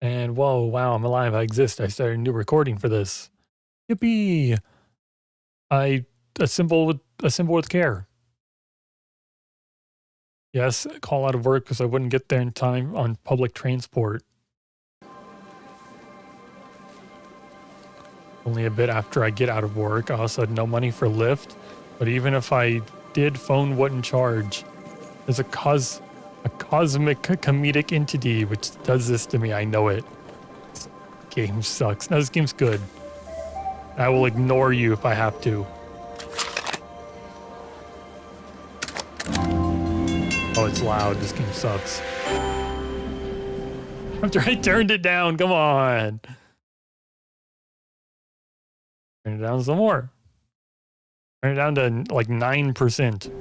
And whoa, wow, I'm alive. I exist. I started a new recording for this. Yippee! I assemble with care. Yes, call out of work because I wouldn't get there in time on public transport. Only a bit after I get out of work. I also had no money for Lyft, but even if I did, phone wouldn't charge. There's a cosmic comedic entity which does this to me. I know it. This game sucks. No, this game's good. I will ignore you if I have to. Oh, it's loud. This game sucks. After I turned it down, come on. Turn it down some more. Turn it down to like 9%.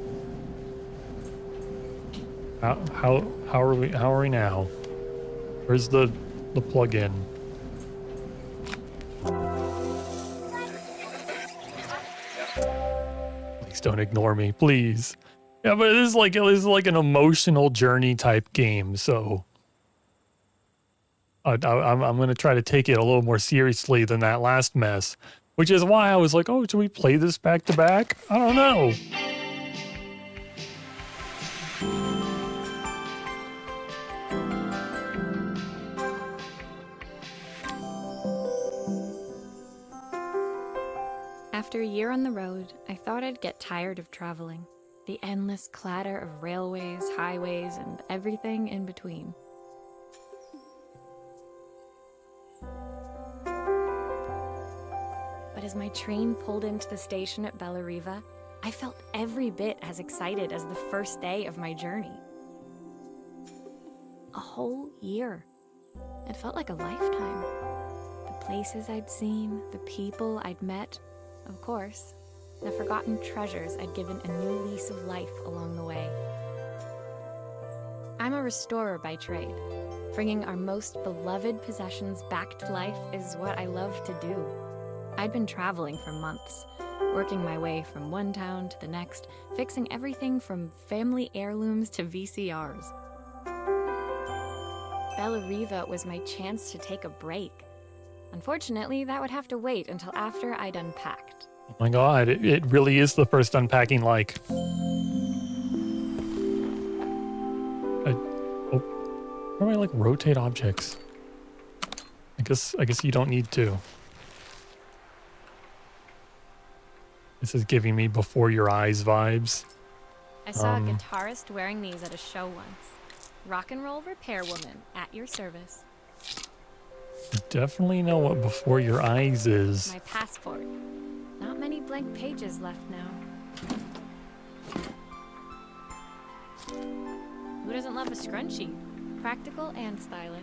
How are we now? Where's the plug-in? Please don't ignore me, please. Yeah, but it is like an emotional journey type game, so I'm gonna try to take it a little more seriously than that last mess, which is why I was like, oh, should we play this back to back? I don't know. After a year on the road, I thought I'd get tired of traveling. The endless clatter of railways, highways, and everything in between. But as my train pulled into the station at Bellariva, I felt every bit as excited as the first day of my journey. A whole year. It felt like a lifetime. The places I'd seen, the people I'd met, of course, the forgotten treasures I'd given a new lease of life along the way. I'm a restorer by trade. Bringing our most beloved possessions back to life is what I love to do. I'd been traveling for months, working my way from one town to the next, fixing everything from family heirlooms to VCRs. Bellariva was my chance to take a break. Unfortunately, that would have to wait until after I'd unpacked. Oh my god, it really is the first unpacking like. How do I like rotate objects? I guess you don't need to. This is giving me before your eyes vibes. I saw a guitarist wearing these at a show once. Rock and roll repair woman at your service. I definitely know what before your eyes is. My passport. Not many blank pages left now. Who doesn't love a scrunchie? Practical and stylish.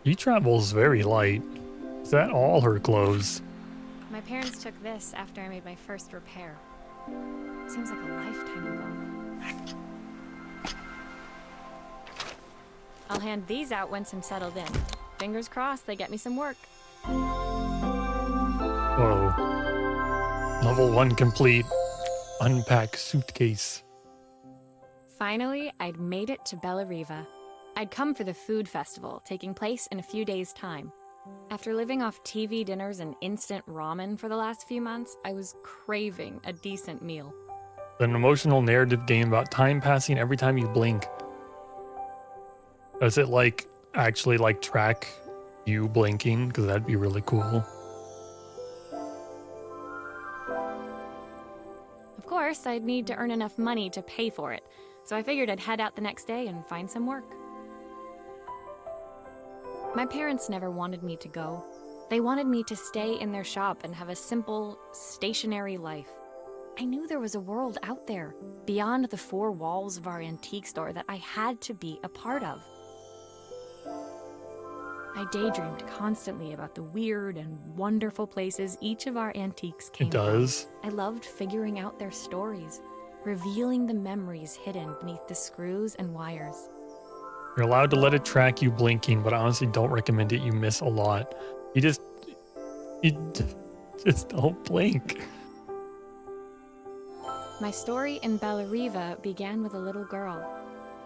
She travels very light. Is that all her clothes? My parents took this after I made my first repair. Seems like a lifetime ago. I'll hand these out once I'm settled in. Fingers crossed they get me some work. Whoa. Level 1 complete. Unpack suitcase. Finally, I'd made it to Bellariva. I'd come for the food festival, taking place in a few days' time. After living off TV dinners and instant ramen for the last few months, I was craving a decent meal. An emotional narrative game about time passing every time you blink. Does it like actually like track you blinking? Because that'd be really cool. Of course, I'd need to earn enough money to pay for it, so I figured I'd head out the next day and find some work. My parents never wanted me to go. They wanted me to stay in their shop and have a simple, stationary life. I knew there was a world out there, beyond the four walls of our antique store, that I had to be a part of. I daydreamed constantly about the weird and wonderful places each of our antiques came from. It does. I loved figuring out their stories, revealing the memories hidden beneath the screws and wires. You're allowed to let it track you blinking, but I honestly don't recommend it. You miss a lot. You just don't blink. My story in Bellariva began with a little girl.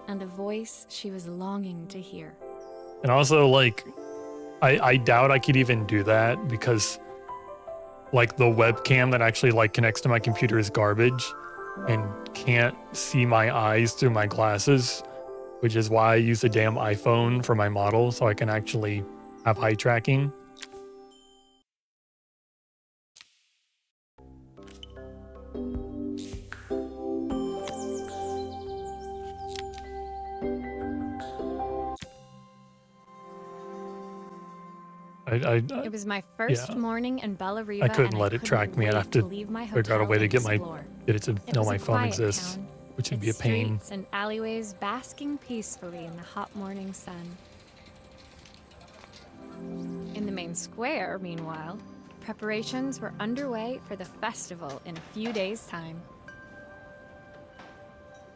and a voice she was longing to hear. And also, like, I doubt I could even do that because, like, the webcam that actually, like, connects to my computer is garbage and can't see my eyes through my glasses, which is why I use a damn iPhone for my model so I can actually have eye tracking. It was my first yeah, morning in Bella Riva, I couldn't and let it track me. I'd have to leave my figure out a hotel way to and get explore. get it to It know was my a phone quiet exists, town, which would be a its pain. streets and alleyways basking peacefully in the hot morning sun. In the main square, meanwhile, preparations were underway for the festival in a few days' time.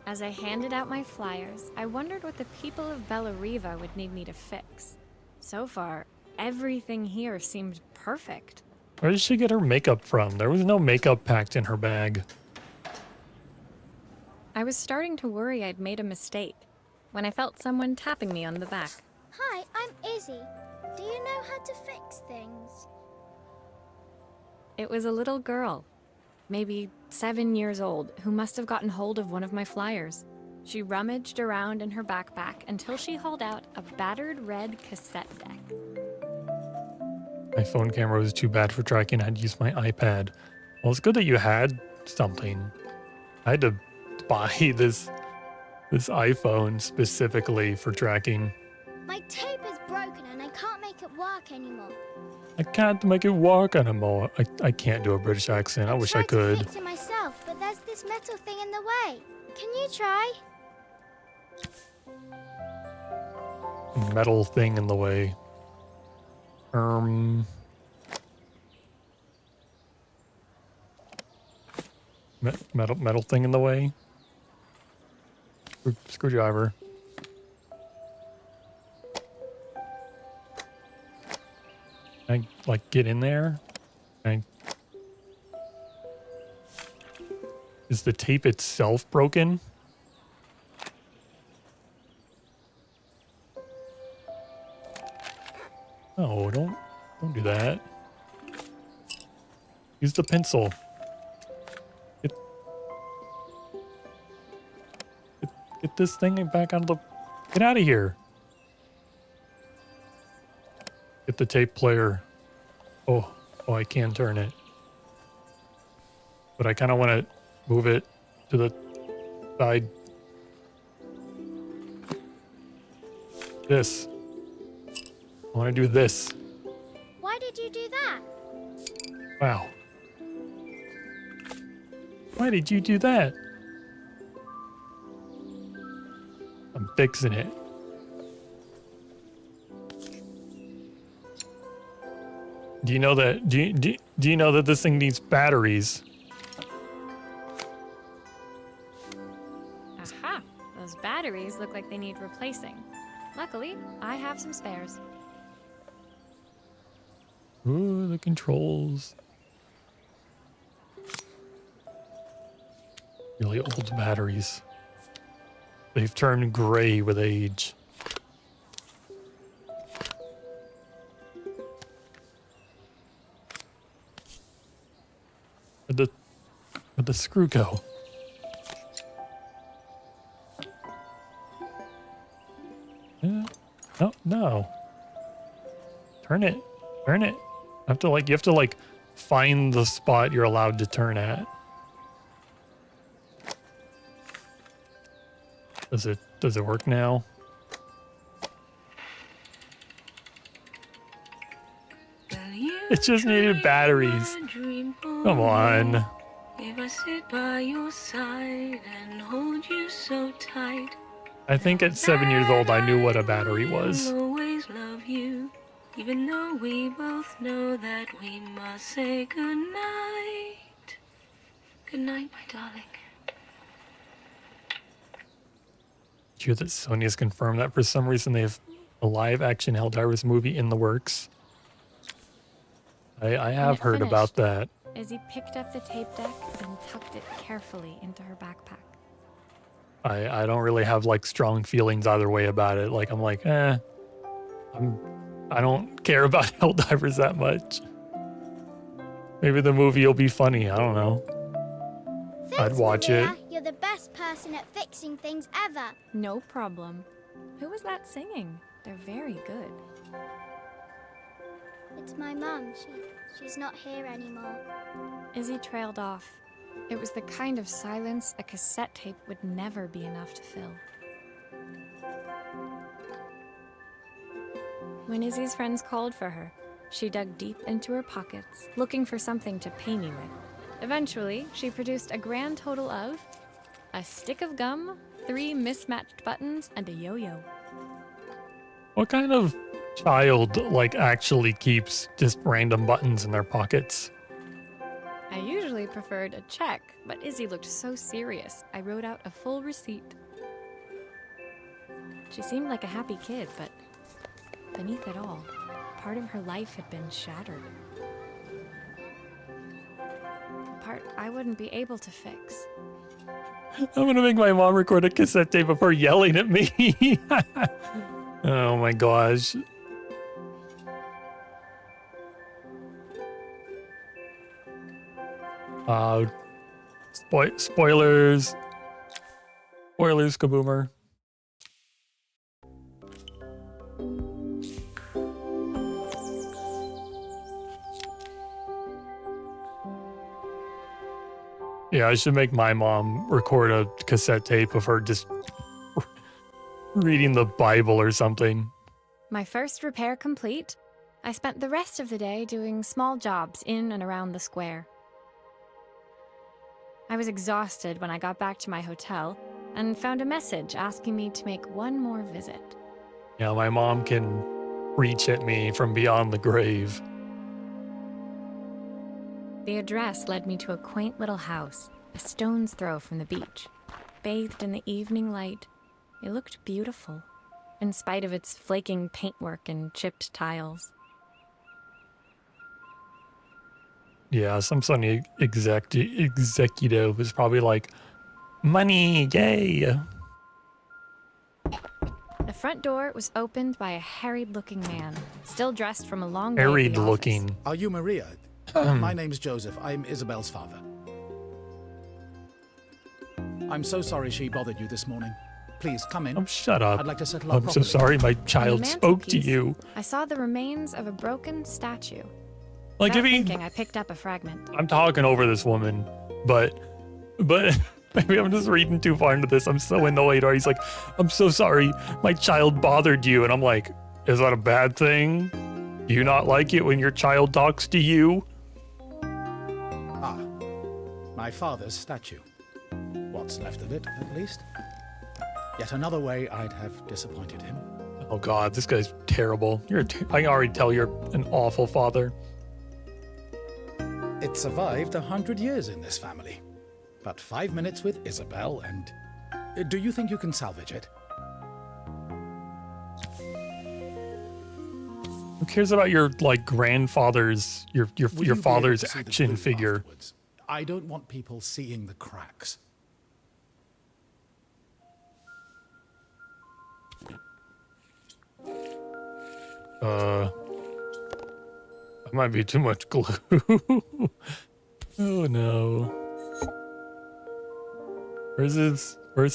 As I handed out my flyers, I wondered what the people of Bella Riva would need me to fix. So far, everything here seemed perfect. Where did she get her makeup from? There was no makeup packed in her bag. I was starting to worry I'd made a mistake when I felt someone tapping me on the back. Hi, I'm Izzy. Do you know how to fix things? It was a little girl, maybe 7 years old, who must have gotten hold of one of my flyers. She rummaged around in her backpack until she hauled out a battered red cassette deck. My phone camera was too bad for tracking. I had to use my iPad. Well, it's good that you had something. I had to buy this iPhone specifically for tracking. My tape is broken and I can't make it work anymore. I can't make it work anymore. I can't do a British accent. I wish I tried could. to fix it myself, but there's this metal thing in the way. Can you try? Metal thing in the way. Metal thing in the way. Screwdriver. Can I, like, get in there? Is the tape itself broken? No, don't do that. Use the pencil. Get this thing back out of the... Get out of here. Get the tape player. Oh, I can turn it. But I kind of want to move it to the side. This. I want to do this. Why did you do that? Wow. Why did you do that? I'm fixing it. Do you know that? Do you know that this thing needs batteries? Aha! Those batteries look like they need replacing. Luckily, I have some spares. Ooh, the controls. Really old batteries. They've turned gray with age. Where'd the screw go? Yeah. No, no. Turn it. Turn it. You have to like find the spot you're allowed to turn at. Does it work now? It just needed batteries. Come on. If I sit by your side and hold you so tight, I think at 7 years old I knew what a battery was. I'll always love you, even though we both know that we must say goodnight. Good night, my darling. Did you hear that Sony's confirmed that for some reason they have a live action Helldivers movie in the works? I have heard about that. Izzy picked up the tape deck and tucked it carefully into her backpack. I don't really have like strong feelings either way about it. Like I'm like, I don't care about Helldivers that much. Maybe the movie will be funny. I don't know. I'd Thanks, watch Maria. it. You're the best person at fixing things ever. No problem. Who was that singing? They're very good. It's my mum. She's not here anymore. Izzy trailed off. It was the kind of silence a cassette tape would never be enough to fill. When Izzy's friends called for her, she dug deep into her pockets, looking for something to pay me with. Eventually, she produced a grand total of a stick of gum, 3 mismatched buttons, and a yo-yo. What kind of child like actually keeps just random buttons in their pockets? I usually preferred a check, but Izzy looked so serious, I wrote out a full receipt. She seemed like a happy kid, but beneath it all, part of her life had been shattered. A part I wouldn't be able to fix. I'm gonna make my mom record a cassette tape of her yelling at me. Oh my gosh. Spoilers. Spoilers, Kaboomer. Yeah, I should make my mom record a cassette tape of her just reading the Bible or something. My first repair complete, I spent the rest of the day doing small jobs in and around the square. I was exhausted when I got back to my hotel and found a message asking me to make one more visit. Yeah, my mom can reach at me from beyond the grave. The address led me to a quaint little house, a stone's throw from the beach. Bathed in the evening light, it looked beautiful, in spite of its flaking paintwork and chipped tiles. Yeah, some Sony executive was probably like, money, yay. The front door was opened by a harried-looking man, still dressed from a long day at Harried the office. looking. Are you Maria? My name's Joseph. I'm Isabel's father. I'm so sorry she bothered you this morning. Please, come in. Oh, shut up. I'd like to settle our I'm so property. sorry my On the child spoke to mantelpiece, you. I saw the remains of a broken statue. Like, Without if he, thinking, I picked up a fragment. I'm talking over this woman, but maybe I'm just reading too far into this. I'm so annoyed. Or he's like, I'm so sorry my child bothered you. And I'm like, is that a bad thing? Do you not like it when your child talks to you? Ah, my father's statue. What's left of it, at least. Yet another way I'd have disappointed him. Oh God, this guy's terrible. I can already tell you're an awful father. It survived 100 years in this family. But 5 minutes with Isabel and... Do you think you can salvage it? Who cares about your like grandfather's, your Will you be able father's to see the action glue figure? afterwards? I don't want people seeing the cracks. That might be too much glue. Oh no. Where's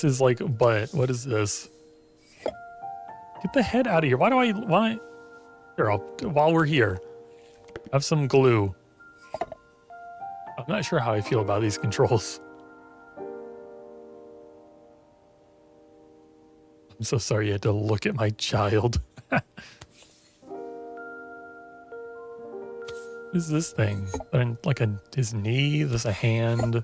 his like butt? What is this? Get the head out of here. Why? Here, while we're here, have some glue. I'm not sure how I feel about these controls. I'm so sorry you had to look at my child. What is this thing? Like his knee? This a hand?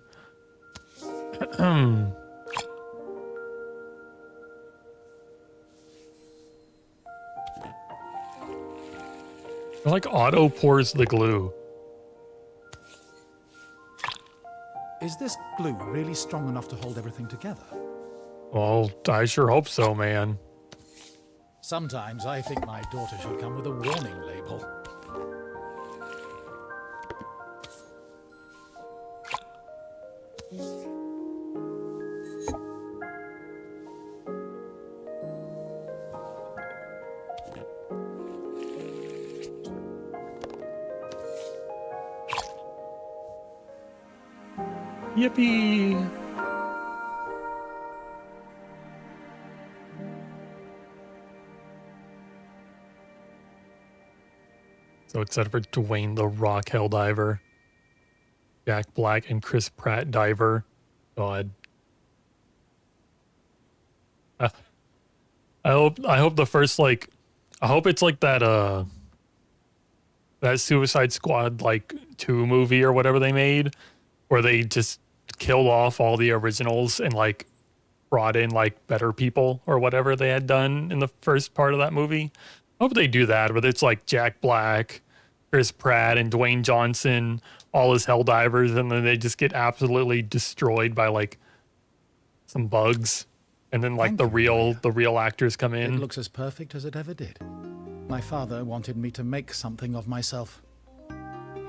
It like auto pours the glue. Is this glue really strong enough to hold everything together? Well, I sure hope so, man. Sometimes I think my daughter should come with a warning label. Yippee! So excited for Dwayne the Rock Helldiver, Jack Black, and Chris Pratt Diver. God. Uh, I hope the first like I hope it's like that Suicide Squad like 2 movie or whatever they made where they just killed off all the originals and like brought in like better people or whatever they had done in the first part of that movie. I hope they do that, but it's like Jack Black, Chris Pratt, and Dwayne Johnson, all as Helldivers, and then they just get absolutely destroyed by like some bugs, and then like Thank the you, real Maria. the real actors come It in. looks as perfect as it ever did. My father wanted me to make something of myself.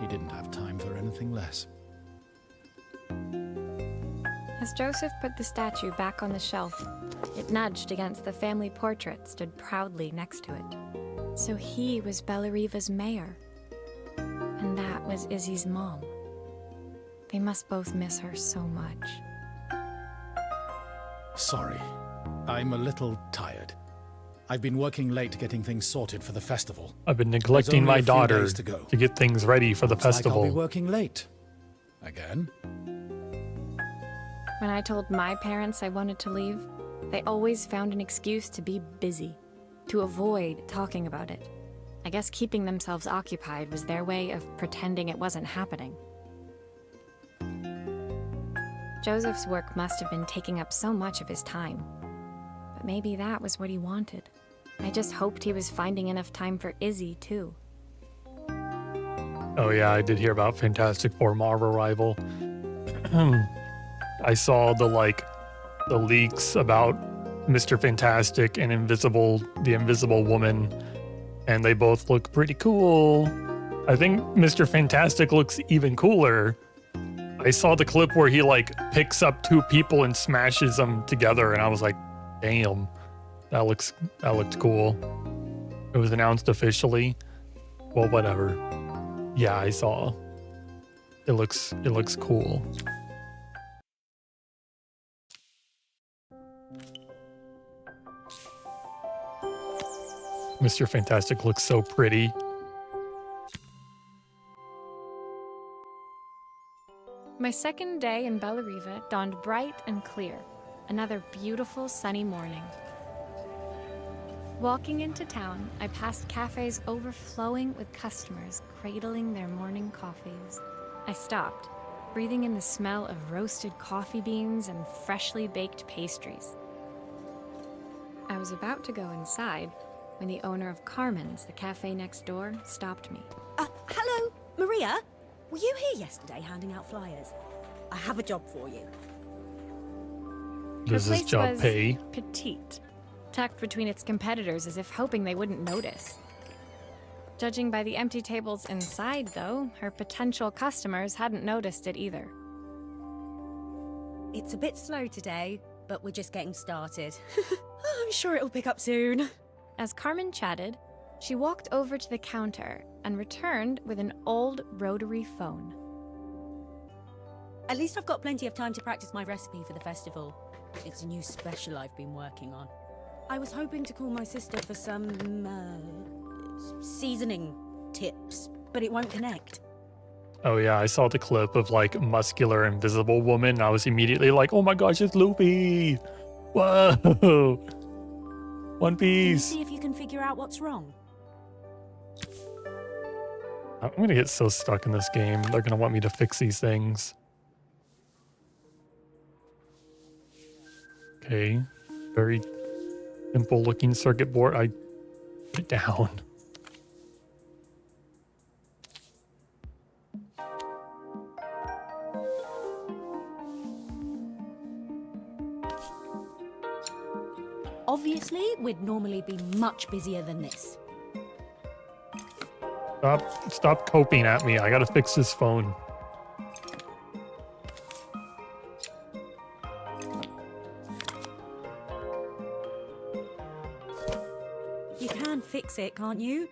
He didn't have time for anything less. As Joseph put the statue back on the shelf, it nudged against the family portrait stood proudly next to it. So he was Bellariva's mayor. And that was Izzy's mom. They must both miss her so much. Sorry, I'm a little tired. I've been working late getting things sorted for the festival. I've been neglecting only my a few daughter days to go. to get things ready for the Looks like I'll festival. be working late. Again? When I told my parents I wanted to leave, they always found an excuse to be busy, to avoid talking about it. I guess keeping themselves occupied was their way of pretending it wasn't happening. Joseph's work must have been taking up so much of his time. But maybe that was what he wanted. I just hoped he was finding enough time for Izzy, too. Oh yeah, I did hear about Fantastic Four Marvel Arrival. I saw the leaks about Mr. Fantastic and the Invisible Woman, and they both look pretty cool. I think Mr. Fantastic looks even cooler. I saw the clip where he like picks up 2 people and smashes them together, and I was like, damn, that looked cool. It was announced officially. Well, whatever. Yeah, I saw. It looks cool. Mr. Fantastic looks so pretty. My second day in Bellariva dawned bright and clear. Another beautiful sunny morning. Walking into town, I passed cafes overflowing with customers cradling their morning coffees. I stopped, breathing in the smell of roasted coffee beans and freshly baked pastries. I was about to go inside when the owner of Carmen's, the cafe next door, stopped me. Hello, Maria? Were you here yesterday handing out flyers? I have a job for you. Does Her this place job was pay? petite, tucked between its competitors as if hoping they wouldn't notice. Judging by the empty tables inside, though, her potential customers hadn't noticed it either. It's a bit slow today, but we're just getting started. I'm sure it'll pick up soon. As Carmen chatted, she walked over to the counter and returned with an old rotary phone. At least I've got plenty of time to practice my recipe for the festival. It's a new special I've been working on. I was hoping to call my sister for some, seasoning tips, but it won't connect. Oh yeah, I saw the clip of like muscular invisible woman. And I was immediately like, oh my gosh, it's Loopy. Whoa. One Can you Piece. see if you can figure out what's wrong? I'm gonna get so stuck in this game. They're gonna want me to fix these things. Okay. Very simple looking circuit board. I put it down. Obviously, we'd normally be much busier than this. Stop coping at me. I gotta fix this phone. You can fix it, can't you?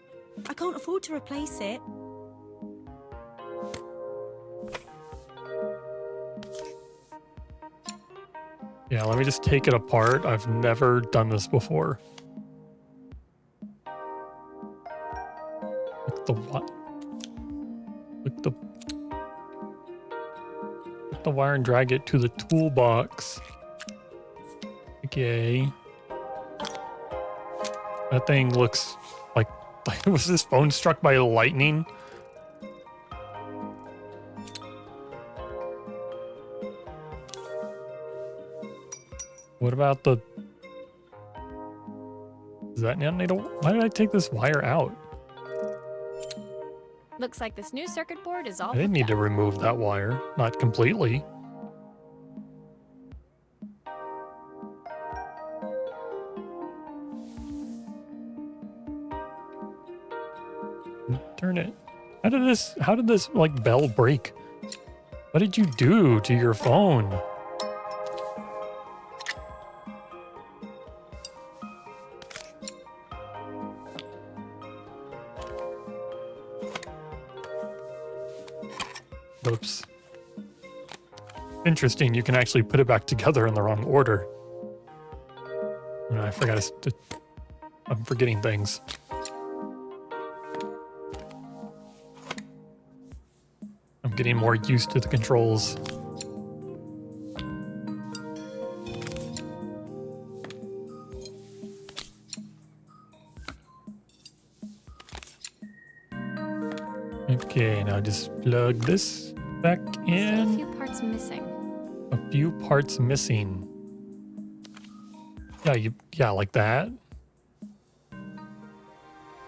I can't afford to replace it. Yeah, let me just take it apart. I've never done this before. Look the what? Look the wire and drag it to the toolbox. Okay. That thing looks like was this phone struck by lightning? What about the... Does that not need a... Why did I take this wire out? Looks like this new circuit board is all I didn't hooked need to up. remove that wire. Not completely. Turn it. How did this like bell break? What did you do to your phone? Oops. Interesting, you can actually put it back together in the wrong order. No, I forgot I'm forgetting things. I'm getting more used to the controls. Okay, now just plug this back Still a in. few parts missing. A few parts missing. Yeah, like that.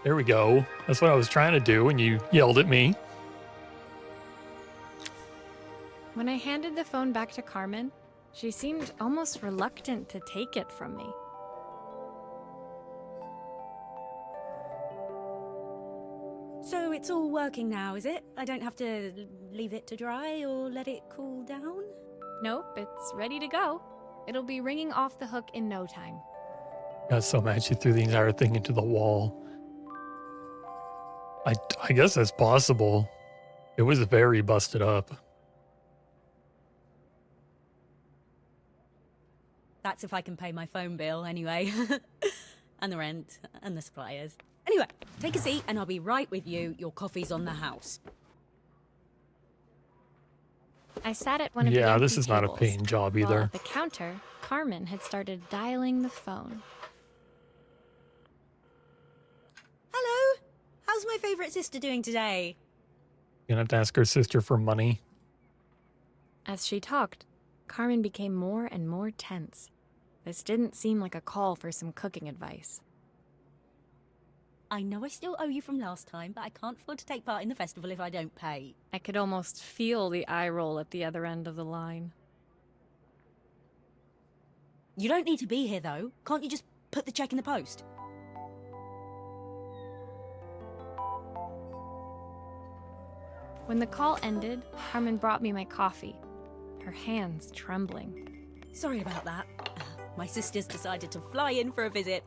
There we go. That's what I was trying to do when you yelled at me. When I handed the phone back to Carmen, she seemed almost reluctant to take it from me. So it's all working now, is it? I don't have to leave it to dry or let it cool down? Nope, it's ready to go. It'll be ringing off the hook in no time. Got so mad she threw the entire thing into the wall. I guess that's possible. It was very busted up. That's if I can pay my phone bill, anyway. And the rent, and the suppliers. Anyway, take a seat and I'll be right with you. Your coffee's on the house. I sat at one of the Yeah, empty this is not a tables, paying job while either. at the counter, Carmen had started dialing the phone. Hello? How's my favourite sister doing today? You're gonna have to ask her sister for money. As she talked, Carmen became more and more tense. This didn't seem like a call for some cooking advice. I know I still owe you from last time, but I can't afford to take part in the festival if I don't pay. I could almost feel the eye roll at the other end of the line. You don't need to be here, though. Can't you just put the check in the post? When the call ended, Carmen brought me my coffee, her hands trembling. Sorry about that. My sister's decided to fly in for a visit.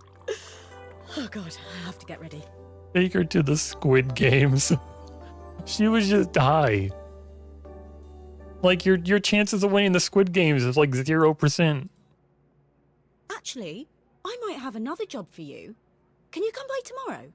Oh god, I have to get ready. Take her to the Squid Games. She was just high. Like your chances of winning the Squid Games is like 0%. Actually, I might have another job for you. Can you come by tomorrow?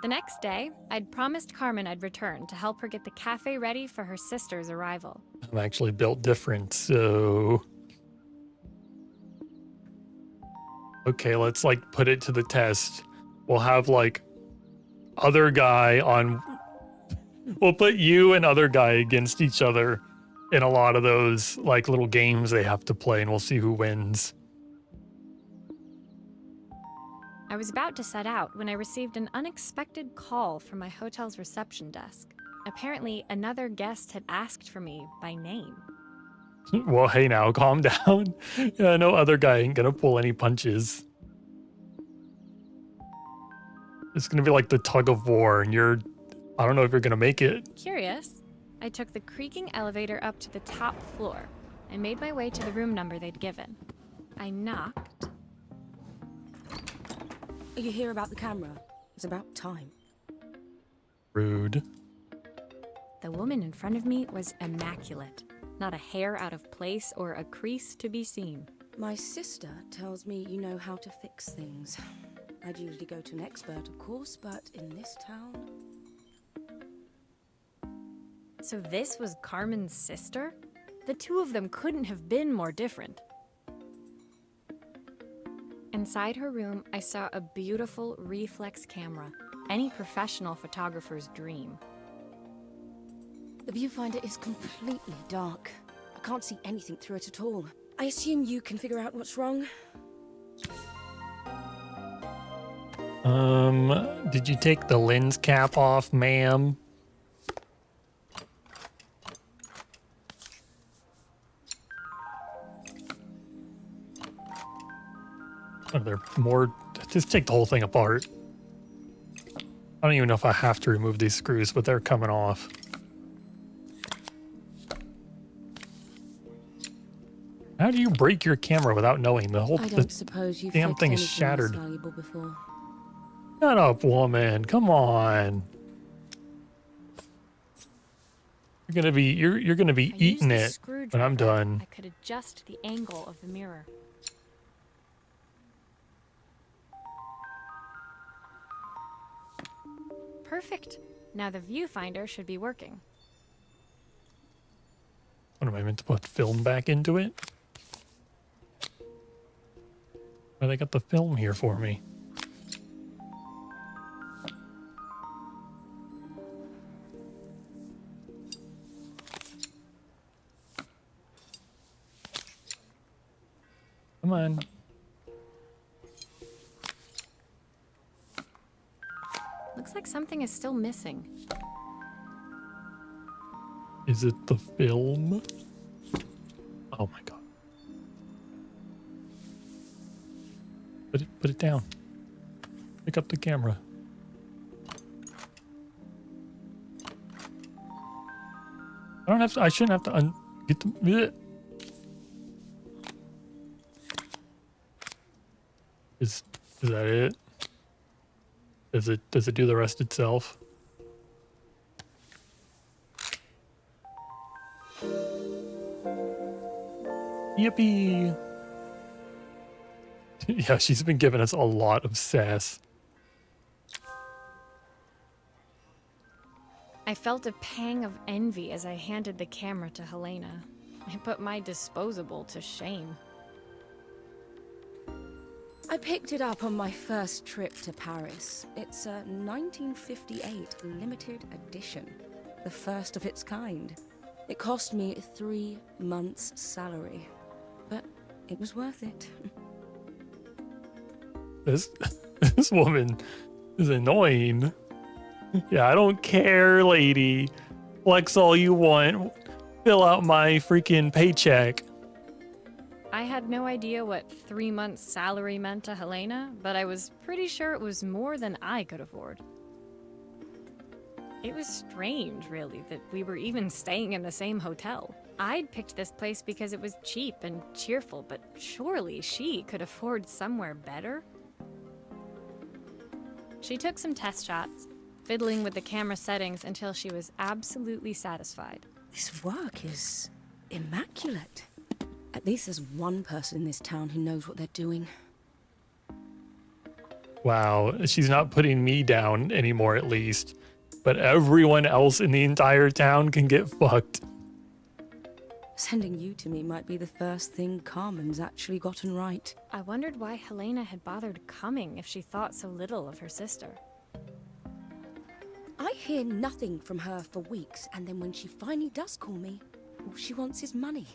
The next day, I'd promised Carmen I'd return to help her get the cafe ready for her sister's arrival. I'm actually built different, so... Okay, let's like put it to the test. We'll have like other guy on... We'll put you and other guy against each other in a lot of those like little games they have to play, and we'll see who wins. I was about to set out when I received an unexpected call from my hotel's reception desk. Apparently, another guest had asked for me by name. Well, hey now, calm down. Yeah, no other guy ain't gonna pull any punches. It's gonna be like the tug of war, and I don't know if you're gonna make it. Curious, I took the creaking elevator up to the top floor and made my way to the room number they'd given. I knocked. Are you here about the camera? It's about time. Rude. The woman in front of me was immaculate. Not a hair out of place or a crease to be seen. My sister tells me you know how to fix things. I'd usually go to an expert, of course, but in this town... So this was Carmen's sister? The two of them couldn't have been more different. Inside her room, I saw a beautiful reflex camera. Any professional photographer's dream. The viewfinder is completely dark. I can't see anything through it at all. I assume you can figure out what's wrong? Did you take the lens cap off, ma'am? Are there more? Just take the whole thing apart. I don't even know if I have to remove these screws, but they're coming off. How do you break your camera without knowing? I don't suppose you've damn faked thing is anything shattered. this valuable before. Shut up, woman. Come on. You're gonna be I eating used a it when I'm screwdriver. done. I could adjust the angle of the mirror. Perfect. Now the viewfinder should be working. What am I meant to put film back into it? Why they got the film here for me? Come on. Looks like something is still missing. Is it the film? Oh my god. Put it down. Pick up the camera. I shouldn't have to get the bleh. Is that it? Does it do the rest itself? Yippee! Yeah, she's been giving us a lot of sass. I felt a pang of envy as I handed the camera to Helena. I put my disposable to shame. I picked it up on my first trip to Paris. It's a 1958 limited edition, the first of its kind. It cost me 3 months' salary, but it was worth it. This woman is annoying. Yeah, I don't care, lady. Flex all you want. Fill out my freaking paycheck. I had no idea what 3 months' salary meant to Helena, but I was pretty sure it was more than I could afford. It was strange, really, that we were even staying in the same hotel. I'd picked this place because it was cheap and cheerful, but surely she could afford somewhere better? She took some test shots, fiddling with the camera settings until she was absolutely satisfied. This work is immaculate. At least there's one person in this town who knows what they're doing. Wow, she's not putting me down anymore, at least. But everyone else in the entire town can get fucked. Sending you to me might be the first thing Carmen's actually gotten right. I wondered why Helena had bothered coming if she thought so little of her sister. I hear nothing from her for weeks, and then when she finally does call me, all she wants is money.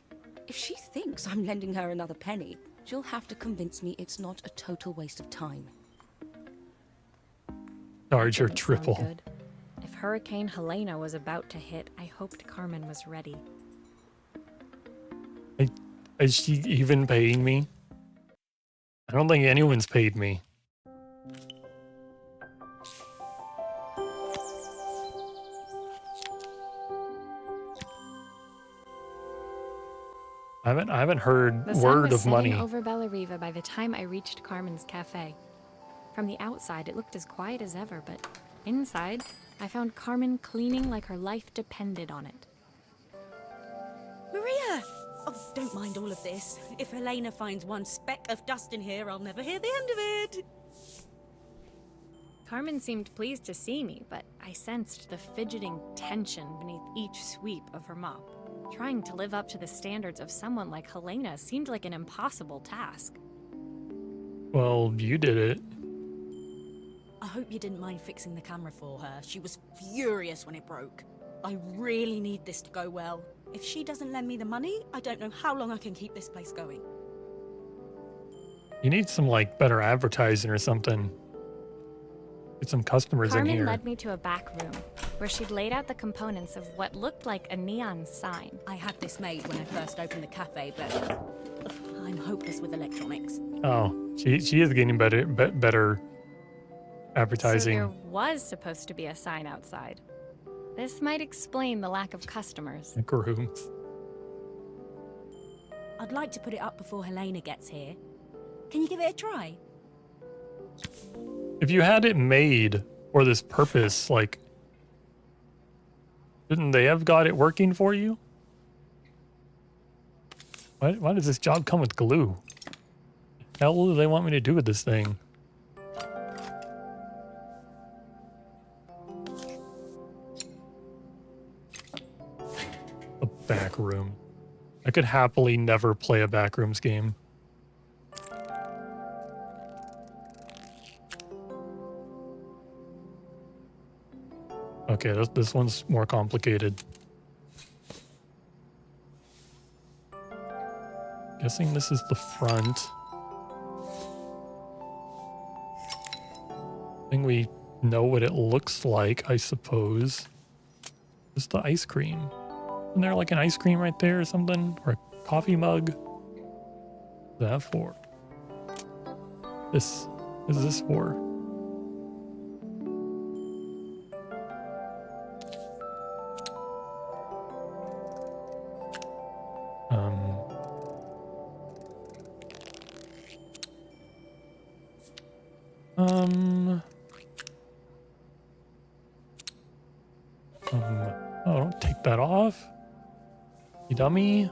If she thinks I'm lending her another penny, she'll have to convince me it's not a total waste of time. Charge her Didn't sound triple. good. If Hurricane Helena was about to hit, I hoped Carmen was ready. Is she even paying me? I don't think anyone's paid me. I haven't heard The sun word was of money. setting over Bellariva by the time I reached Carmen's cafe. From the outside, it looked as quiet as ever, but inside, I found Carmen cleaning like her life depended on it. Maria! Oh, don't mind all of this. If Helena finds one speck of dust in here, I'll never hear the end of it. Carmen seemed pleased to see me, but I sensed the fidgeting tension beneath each sweep of her mop. Trying to live up to the standards of someone like Helena seemed like an impossible task. Well, you did it. I hope you didn't mind fixing the camera for her. She was furious when it broke. I really need this to go well. If she doesn't lend me the money, I don't know how long I can keep this place going. You need some like better advertising or something. Get some customers in Carmen here. led me to a back room, where she'd laid out the components of what looked like a neon sign. I had this made when I first opened the cafe, but I'm hopeless with electronics. Oh, she is getting better advertising. So there was supposed to be a sign outside. This might explain the lack of customers. Rooms. I'd like to put it up before Helena gets here. Can you give it a try? If you had it made for this purpose, like, shouldn't they have got it working for you? Why does this job come with glue? How do they want me to do with this thing? A back room. I could happily never play a backrooms game. Okay, this one's more complicated. Guessing this is the front. I think we know what it looks like, I suppose. Just the ice cream. Isn't there like an ice cream right there or something? Or a coffee mug? What's that for? This. What is this for? Oh, don't take that off. You dummy.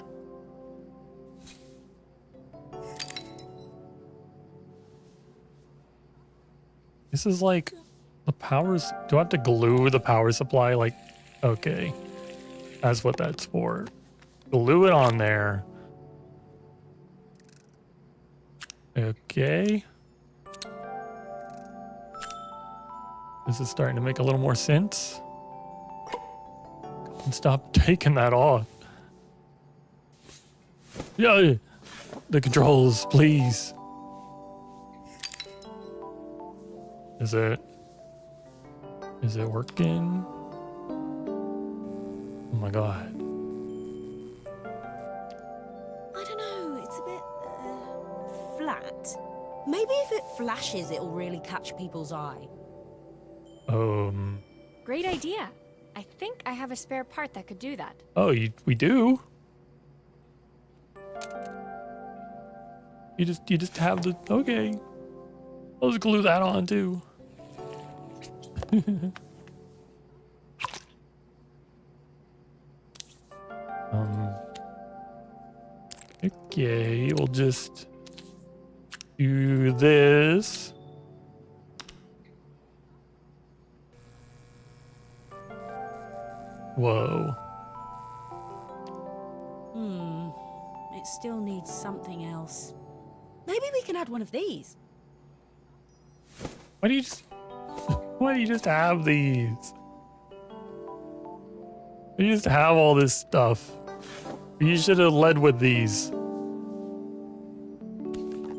This is like the powers. Do I have to glue the power supply? Like, okay. That's what that's for. Glue it on there. Okay. This is starting to make a little more sense. And stop taking that off. Yeah, the controls, please. Is it working? Oh my god. I don't know, it's a bit flat. Maybe if it flashes, it'll really catch people's eye. Great idea. I think I have a spare part that could do that. Oh, we do? You just have the, okay. I'll just glue that on too. Okay, we'll just do this. Whoa. It still needs something else. Maybe we can add one of these. Why do you just have these? You just have all this stuff. You should have led with these.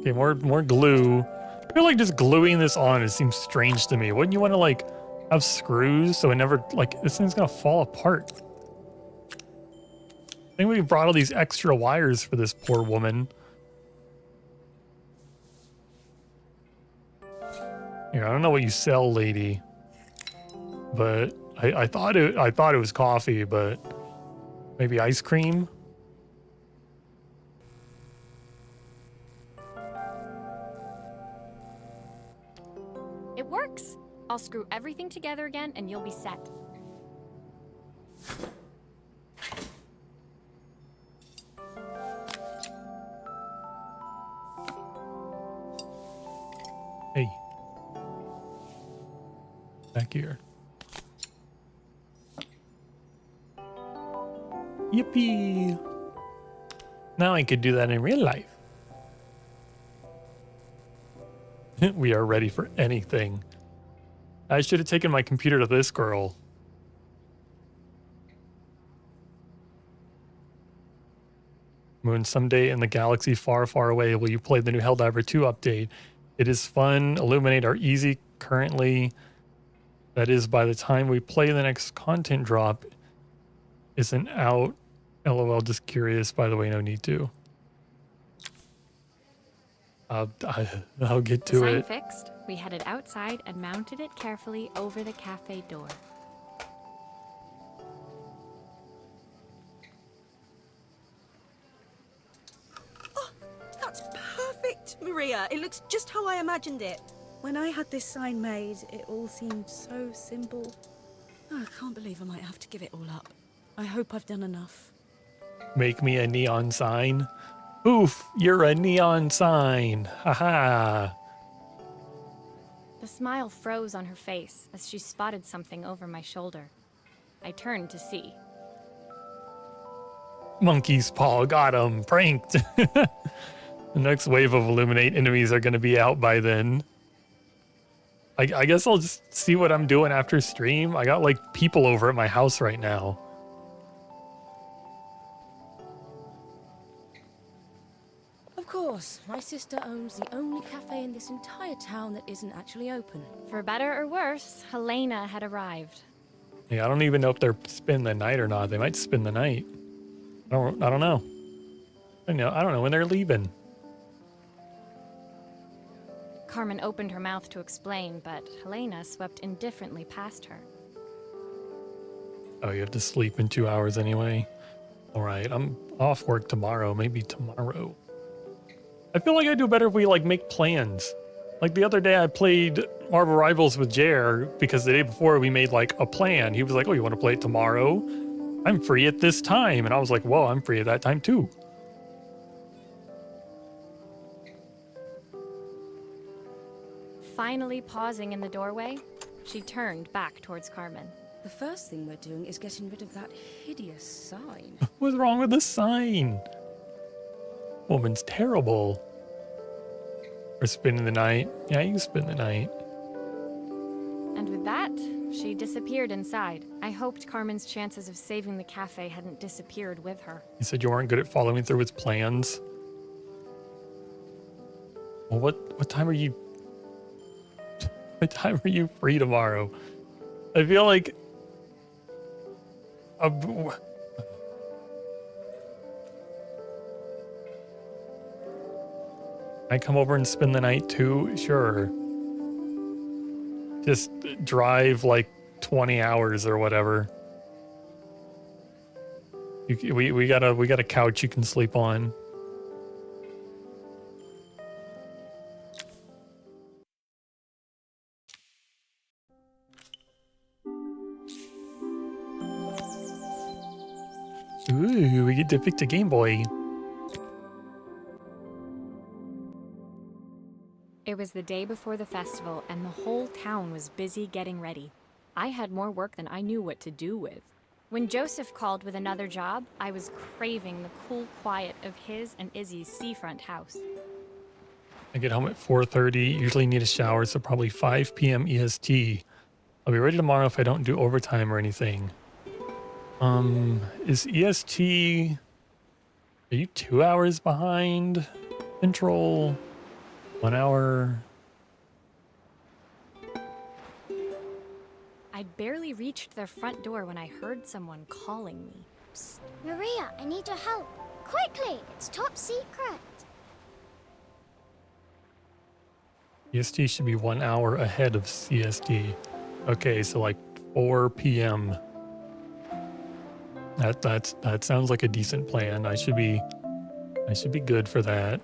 Okay, more glue. I feel like just gluing this on, it seems strange to me. Wouldn't you want to like have screws so it never, like, this thing's gonna fall apart? I think we brought all these extra wires for this poor woman. Here, I don't know what you sell, lady, but I thought it was coffee, but maybe ice cream. works. I'll screw everything together again and you'll be set. Hey. Back here. Yippee! Now I could do that in real life. We are ready for anything. I should have taken my computer to this girl. Moon, someday in the galaxy far, far away, will you play the new Helldiver 2 update? It is fun. Illuminate are easy currently. That is, by the time we play the next content drop isn't out. LOL, just curious. By the way, no need to. I'll get to The sign it. fixed, we headed outside and mounted it carefully over the cafe door. That's perfect, Maria. It looks just how I imagined it. When I had this sign made, it all seemed so simple. Oh, I can't believe I might have to give it all up. I hope I've done enough. Make me a neon sign. Oof, you're a neon sign. Haha. The smile froze on her face as she spotted something over my shoulder. I turned to see. Monkey's paw got him. Pranked. The next wave of Illuminate enemies are going to be out by then. I guess I'll just see what I'm doing after stream. I got like people over at my house right now. Of course, my sister owns the only cafe in this entire town that isn't actually open. For better or worse, Helena had arrived. Yeah, I don't even know if they're spending the night or not. They might spend the night. I don't know. I don't know when they're leaving. Carmen opened her mouth to explain, but Helena swept indifferently past her. Oh, you have to sleep in 2 hours anyway. All right, I'm off work tomorrow. Maybe tomorrow. I feel like I do better if we like make plans. Like the other day I played Marvel Rivals with Jer because the day before we made like a plan. He was like, oh, you want to play it tomorrow? I'm free at this time. And I was like, whoa, I'm free at that time too. Finally pausing in the doorway, she turned back towards Carmen. The first thing we're doing is getting rid of that hideous sign. What's wrong with the sign? Woman's terrible. Or spending the night. Yeah, you can spend the night. And with that, she disappeared inside. I hoped Carmen's chances of saving the cafe hadn't disappeared with her. You said you weren't good at following through with plans. Well, what time are you? What time are you free tomorrow? I feel like I come over and spend the night too. Sure. Just drive like 20 hours or whatever. We got a couch you can sleep on. Ooh, we get to pick the Game Boy. It was the day before the festival, and the whole town was busy getting ready. I had more work than I knew what to do with. When Joseph called with another job, I was craving the cool quiet of his and Izzy's seafront house. I get home at 4:30, usually need a shower, so probably 5 p.m. EST. I'll be ready tomorrow if I don't do overtime or anything. Is EST... Are you 2 hours behind? Central... 1 hour... I'd barely reached their front door when I heard someone calling me. Psst, Maria, I need your help. Quickly, it's top secret. EST should be 1 hour ahead of CST. Okay, so like 4 p.m. That sounds like a decent plan. I should be good for that.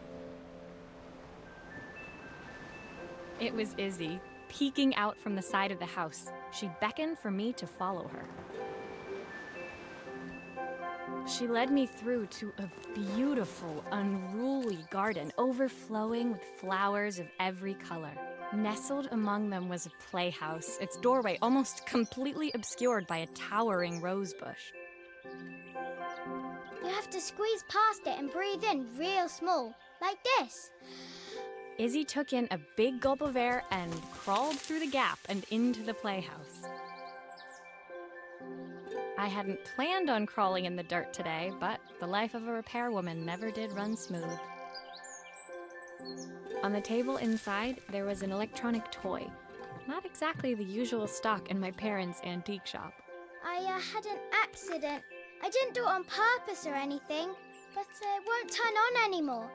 It was Izzy. peeking out from the side of the house. She beckoned for me to follow her. She led me through to a beautiful, unruly garden overflowing with flowers of every color. Nestled among them was a playhouse, its doorway almost completely obscured by a towering rose bush. You have to squeeze past it and breathe in real small, like this. Izzy took in a big gulp of air and crawled through the gap and into the playhouse. I hadn't planned on crawling in the dirt today, but the life of a repairwoman never did run smooth. On the table inside, there was an electronic toy. Not exactly the usual stock in my parents' antique shop. I had an accident. I didn't do it on purpose or anything, but it won't turn on anymore.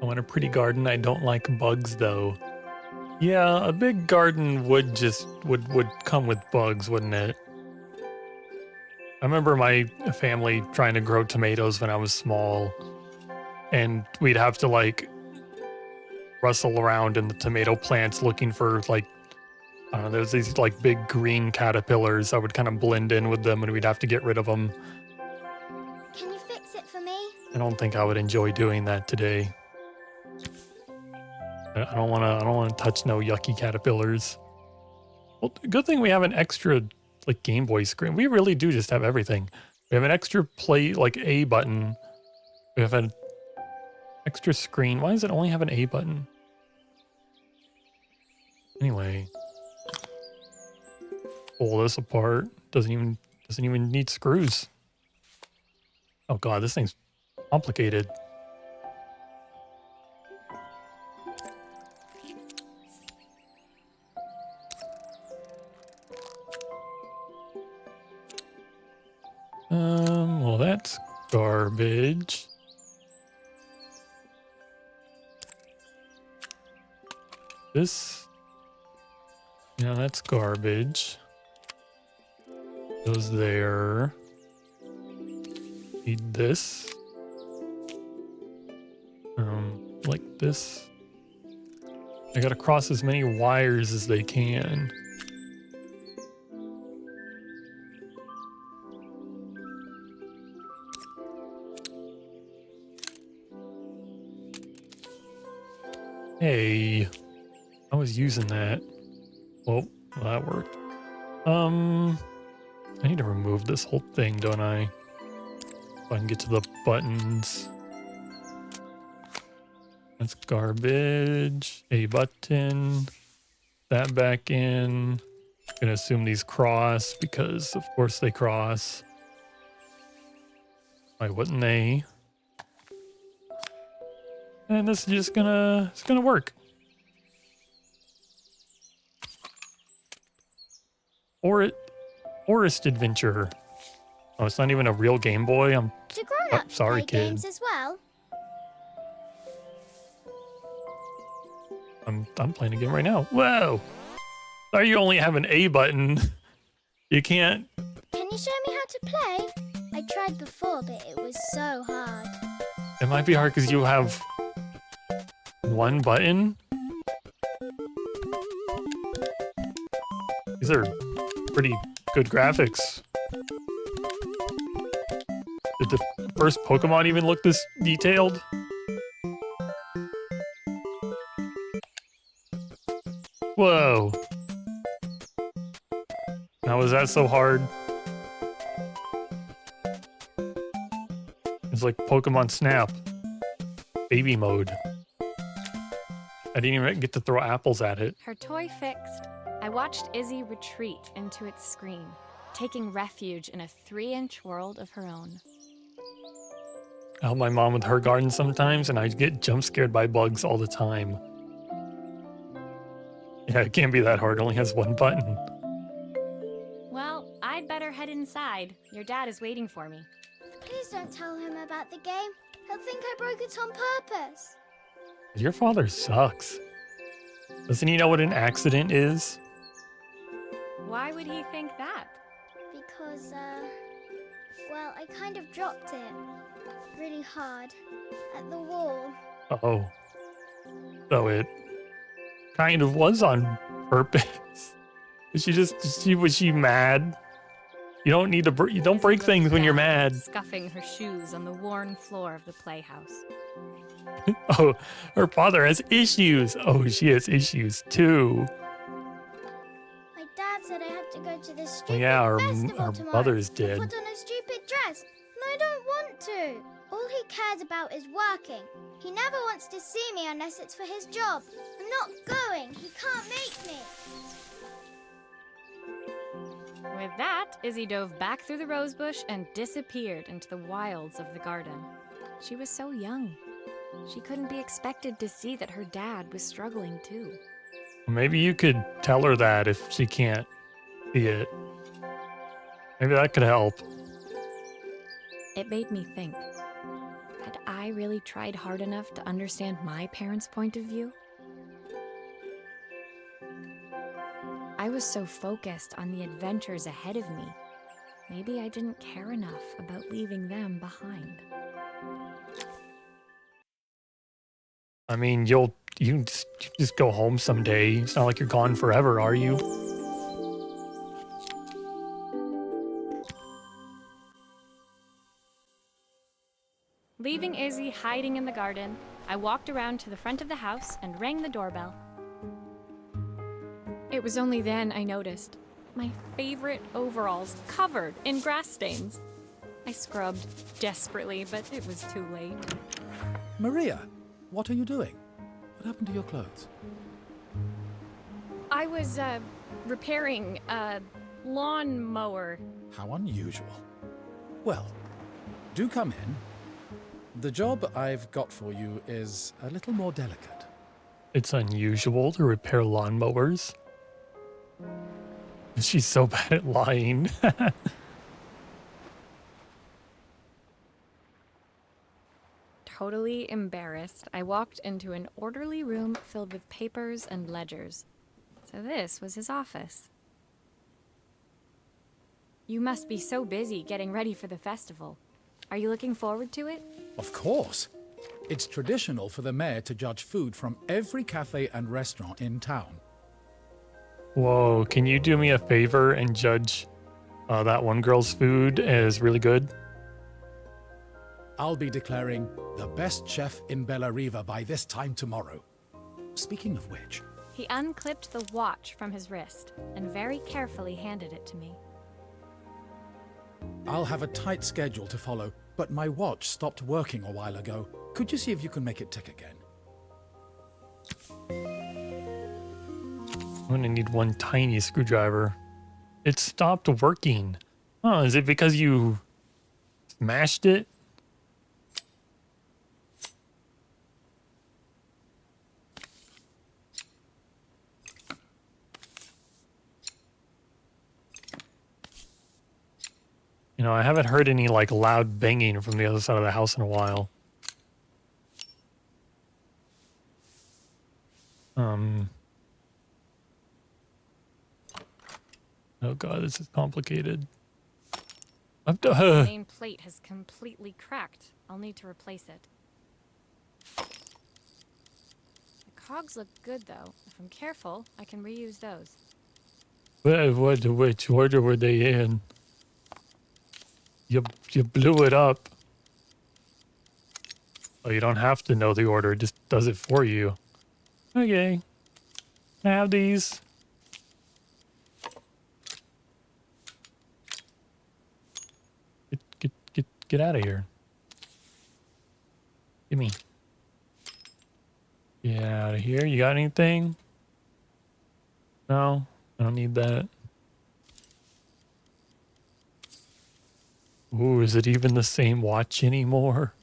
I want a pretty garden. I don't like bugs, though. Yeah, a big garden would come with bugs, wouldn't it? I remember my family trying to grow tomatoes when I was small, and we'd have to like rustle around in the tomato plants looking for like, I don't know, there's these like big green caterpillars. I would kind of blend in with them and we'd have to get rid of them. Can you fix it for me? I don't think I would enjoy doing that today. I don't want to touch no yucky caterpillars. Well, good thing we have an extra like Game Boy screen. We really do just have everything. We have an extra play, like A button. We have an extra screen. Why does it only have an A button? Anyway, pull this apart. Doesn't even need screws. Oh god, this thing's complicated. Well, that's garbage. This, yeah, that's garbage. Goes there. Need this. Like this. I gotta cross as many wires as they can. Hey, I was using that. Well, that worked. I need to remove this whole thing, don't I? So I can get to the buttons. That's garbage. A button. That back in. Gonna assume these cross because of course they cross. Why wouldn't they? And this is just it's gonna work. Forest Adventure. Oh, it's not even a real Game Boy. Do grown-ups sorry, play kid. games as well? I'm playing a game right now. Whoa! Sorry, you only have an A button. You can't. Can you show me how to play? I tried before, but it was so hard. It might be hard because you have one button. These are pretty good graphics. Did the first Pokemon even look this detailed? Whoa. Now, was that so hard? It's like Pokemon Snap. Baby mode. I didn't even get to throw apples at it. Her toy fixed, I watched Izzy retreat into its screen, taking refuge in a 3-inch world of her own. I help my mom with her garden sometimes, and I get jump scared by bugs all the time. Yeah, it can't be that hard. It only has one button. Well, I'd better head inside. Your dad is waiting for me. Please don't tell him about the game. He'll think I broke it on purpose. Your father sucks. Doesn't he know what an accident is? Why would he think that? Because, well, I kind of dropped it really hard at the wall. Oh. So it kind of was on purpose. Was she mad? You don't need to, you don't Izzy break looked things when you're back, mad. scuffing her shoes on the worn floor of the playhouse. Oh, her father has issues. Oh, she has issues too. My dad said I have to go to this Well, stupid yeah, festival her tomorrow mother's to dead. put on a stupid dress, and I don't want to. All he cares about is working. He never wants to see me unless it's for his job. I'm not going. He can't make me. With that, Izzy dove back through the rosebush and disappeared into the wilds of the garden. She was so young. She couldn't be expected to see that her dad was struggling too. Maybe you could tell her that if she can't see it. Maybe that could help. It made me think. Had I really tried hard enough to understand my parents' point of view? I was so focused on the adventures ahead of me. Maybe I didn't care enough about leaving them behind. I mean, you just go home someday. It's not like you're gone forever, are you? Leaving Izzy hiding in the garden, I walked around to the front of the house and rang the doorbell. It was only then I noticed my favorite overalls covered in grass stains. I scrubbed desperately, but it was too late. Maria, what are you doing? What happened to your clothes? I was, repairing a lawn mower. How unusual. Well, do come in. The job I've got for you is a little more delicate. It's unusual to repair lawnmowers. She's so bad at lying. Totally embarrassed, I walked into an orderly room filled with papers and ledgers. So this was his office. You must be so busy getting ready for the festival. Are you looking forward to it? Of course. It's traditional for the mayor to judge food from every cafe and restaurant in town. Whoa, can you do me a favor and judge that one girl's food as really good? I'll be declaring the best chef in Bella Riva by this time tomorrow. Speaking of which, He unclipped the watch from his wrist and very carefully handed it to me. I'll have a tight schedule to follow, but my watch stopped working a while ago. Could you see if you can make it tick again? I'm gonna need one tiny screwdriver. It stopped working. Oh, is it because you smashed it? You know, I haven't heard any like loud banging from the other side of the house in a while. Oh god, this is complicated. The main plate has completely cracked. I'll need to replace it. The cogs look good though. If I'm careful, I can reuse those. Which order were they in? You blew it up. Oh, you don't have to know the order. It just does it for you. Okay. Can I have these? Get out of here. Give me. Get out of here. You got anything? No, I don't need that. Ooh, is it even the same watch anymore?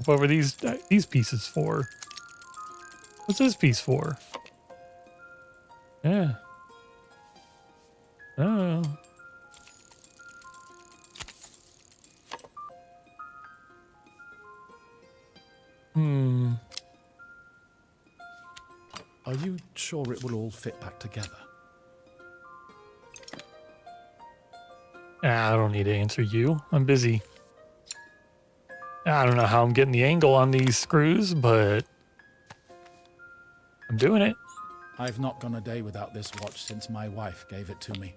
What were these pieces for? What's this piece for? Yeah. Oh. Are you sure it will all fit back together? I don't need to answer you. I'm busy. I don't know how I'm getting the angle on these screws, but I'm doing it. I've not gone a day without this watch since my wife gave it to me.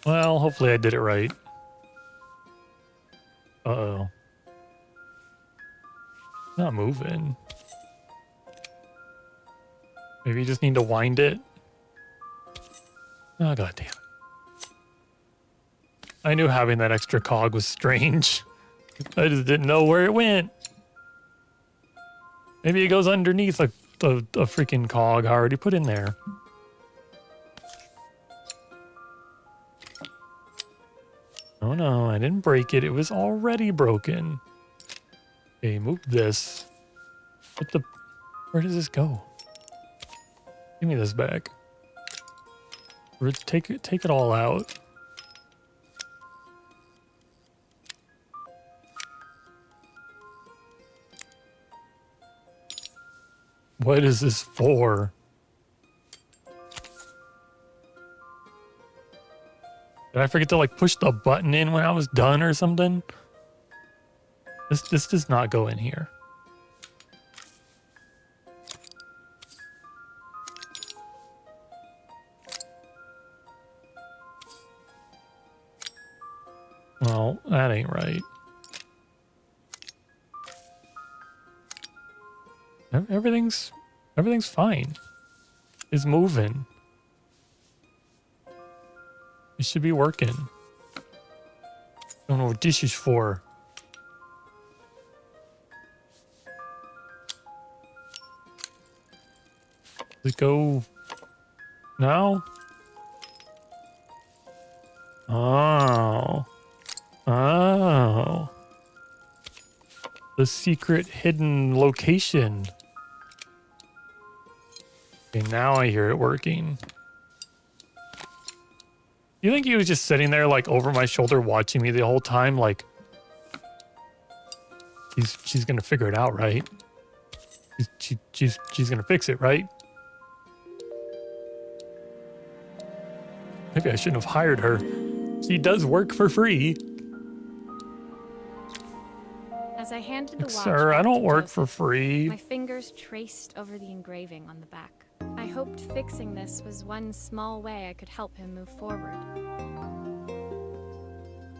Well, hopefully I did it right. Uh-oh. Not moving. Maybe you just need to wind it. Oh, god damn it. I knew having that extra cog was strange. I just didn't know where it went. Maybe it goes underneath like a freaking cog I already put in there. Oh no, I didn't break it. It was already broken. Okay, move this. Where does this go? Give me this back. Take it all out. What is this for? Did I forget to like push the button in when I was done or something? This does not go in here. Well, that ain't right. Everything's fine. It's moving. It should be working. Don't know what this is for. Does it go now? Oh. Oh. The secret hidden location. Okay, now I hear it working. You think he was just sitting there like over my shoulder watching me the whole time? Like, she's gonna figure it out, right? She's gonna fix it, right? Maybe I shouldn't have hired her. She does work for free. As I handed the watch Sir, I back don't to work Joseph, for free. my fingers traced over the engraving on the back. I hoped fixing this was one small way I could help him move forward.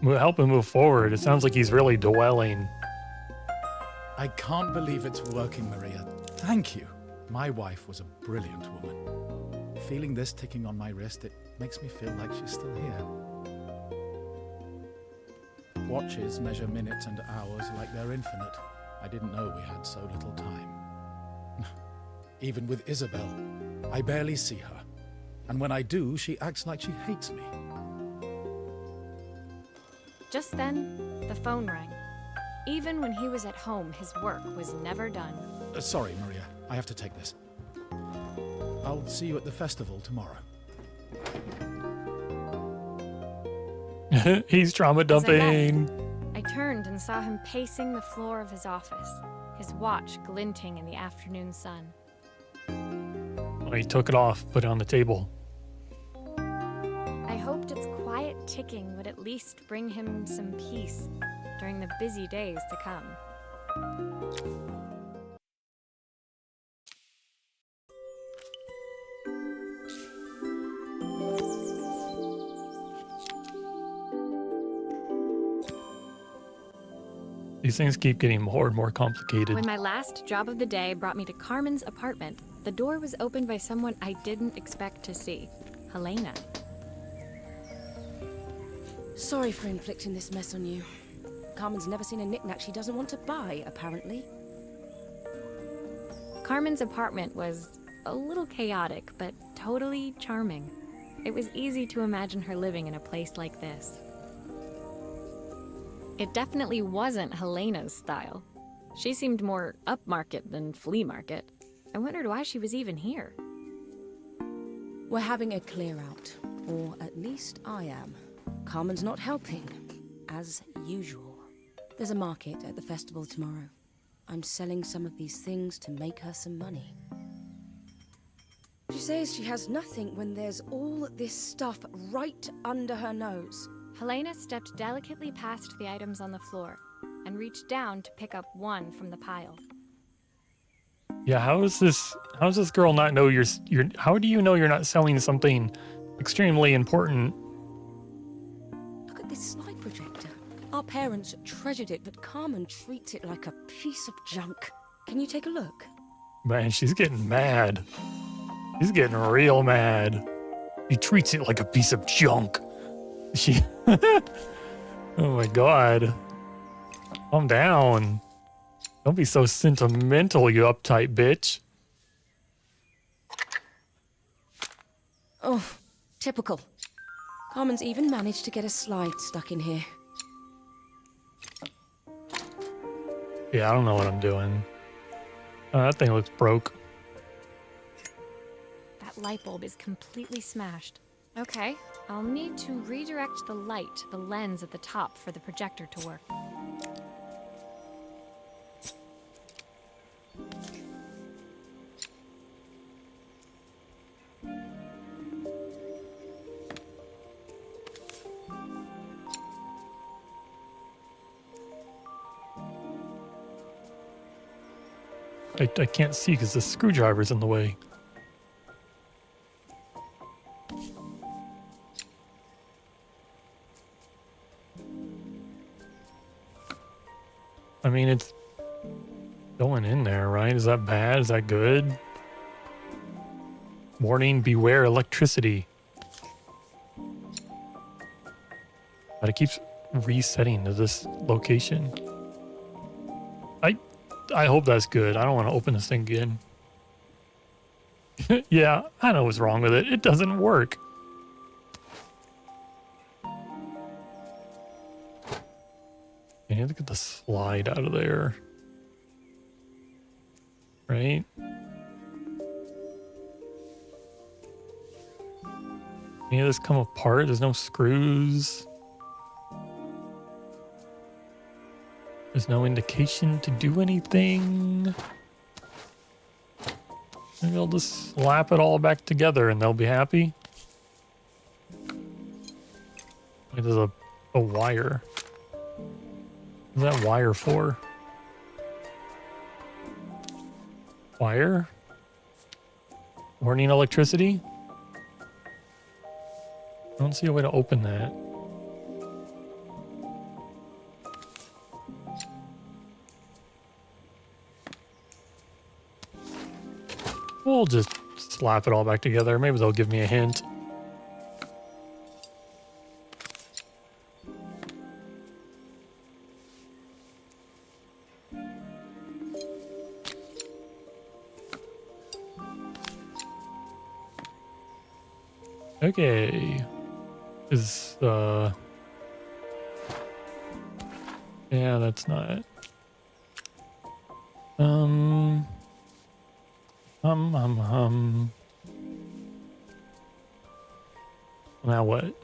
Help him move forward. It sounds like he's really dwelling. I can't believe it's working, Maria. Thank you. My wife was a brilliant woman. Feeling this ticking on my wrist, it makes me feel like she's still here. Watches measure minutes and hours like they're infinite. I didn't know we had so little time. Even with Isabel, I barely see her. And when I do, she acts like she hates me. Just then, the phone rang. Even when he was at home, his work was never done. Sorry, Maria. I have to take this. I'll see you at the festival tomorrow. He's trauma dumping. I turned and saw him pacing the floor of his office, his watch glinting in the afternoon sun. Oh, he took it off, put it on the table. I hoped its quiet ticking would at least bring him some peace during the busy days to come. These things keep getting more and more complicated. When my last job of the day brought me to Carmen's apartment, the door was opened by someone I didn't expect to see, Helena. Sorry for inflicting this mess on you. Carmen's never seen a knickknack she doesn't want to buy, apparently. Carmen's apartment was a little chaotic, but totally charming. It was easy to imagine her living in a place like this. It definitely wasn't Helena's style. She seemed more upmarket than flea market. I wondered why she was even here. We're having a clear out. Or at least I am. Carmen's not helping, as usual. There's a market at the festival tomorrow. I'm selling some of these things to make her some money. She says she has nothing when there's all this stuff right under her nose. Helena stepped delicately past the items on the floor and reached down to pick up one from the pile. Yeah, how does this girl not know how do you know you're not selling something extremely important? Look at this slide projector. Our parents treasured it, but Carmen treats it like a piece of junk. Can you take a look? Man, she's getting mad. She's getting real mad. She treats it like a piece of junk. She Oh my god. Calm down. Don't be so sentimental, you uptight bitch. Oh, typical. Carmen's even managed to get a slide stuck in here. Yeah, I don't know what I'm doing. That thing looks broke. That light bulb is completely smashed. Okay, I'll need to redirect the light to the lens at the top for the projector to work. I can't see because the screwdriver's in the way. I mean, it's going in there, right? Is that bad? Is that good? Warning, beware electricity. But it keeps resetting to this location. I hope that's good. I don't want to open this thing again. Yeah, I know what's wrong with it. It doesn't work. You need to get the slide out of there. Right? Any of this come apart? There's no screws. There's no indication to do anything. Maybe I'll just slap it all back together and they'll be happy. Wait, there's a wire. What's that wire for? Wire? Warning electricity? I don't see a way to open that. We'll just slap it all back together. Maybe they'll give me a hint. Okay. Yeah, that's not it. Now what?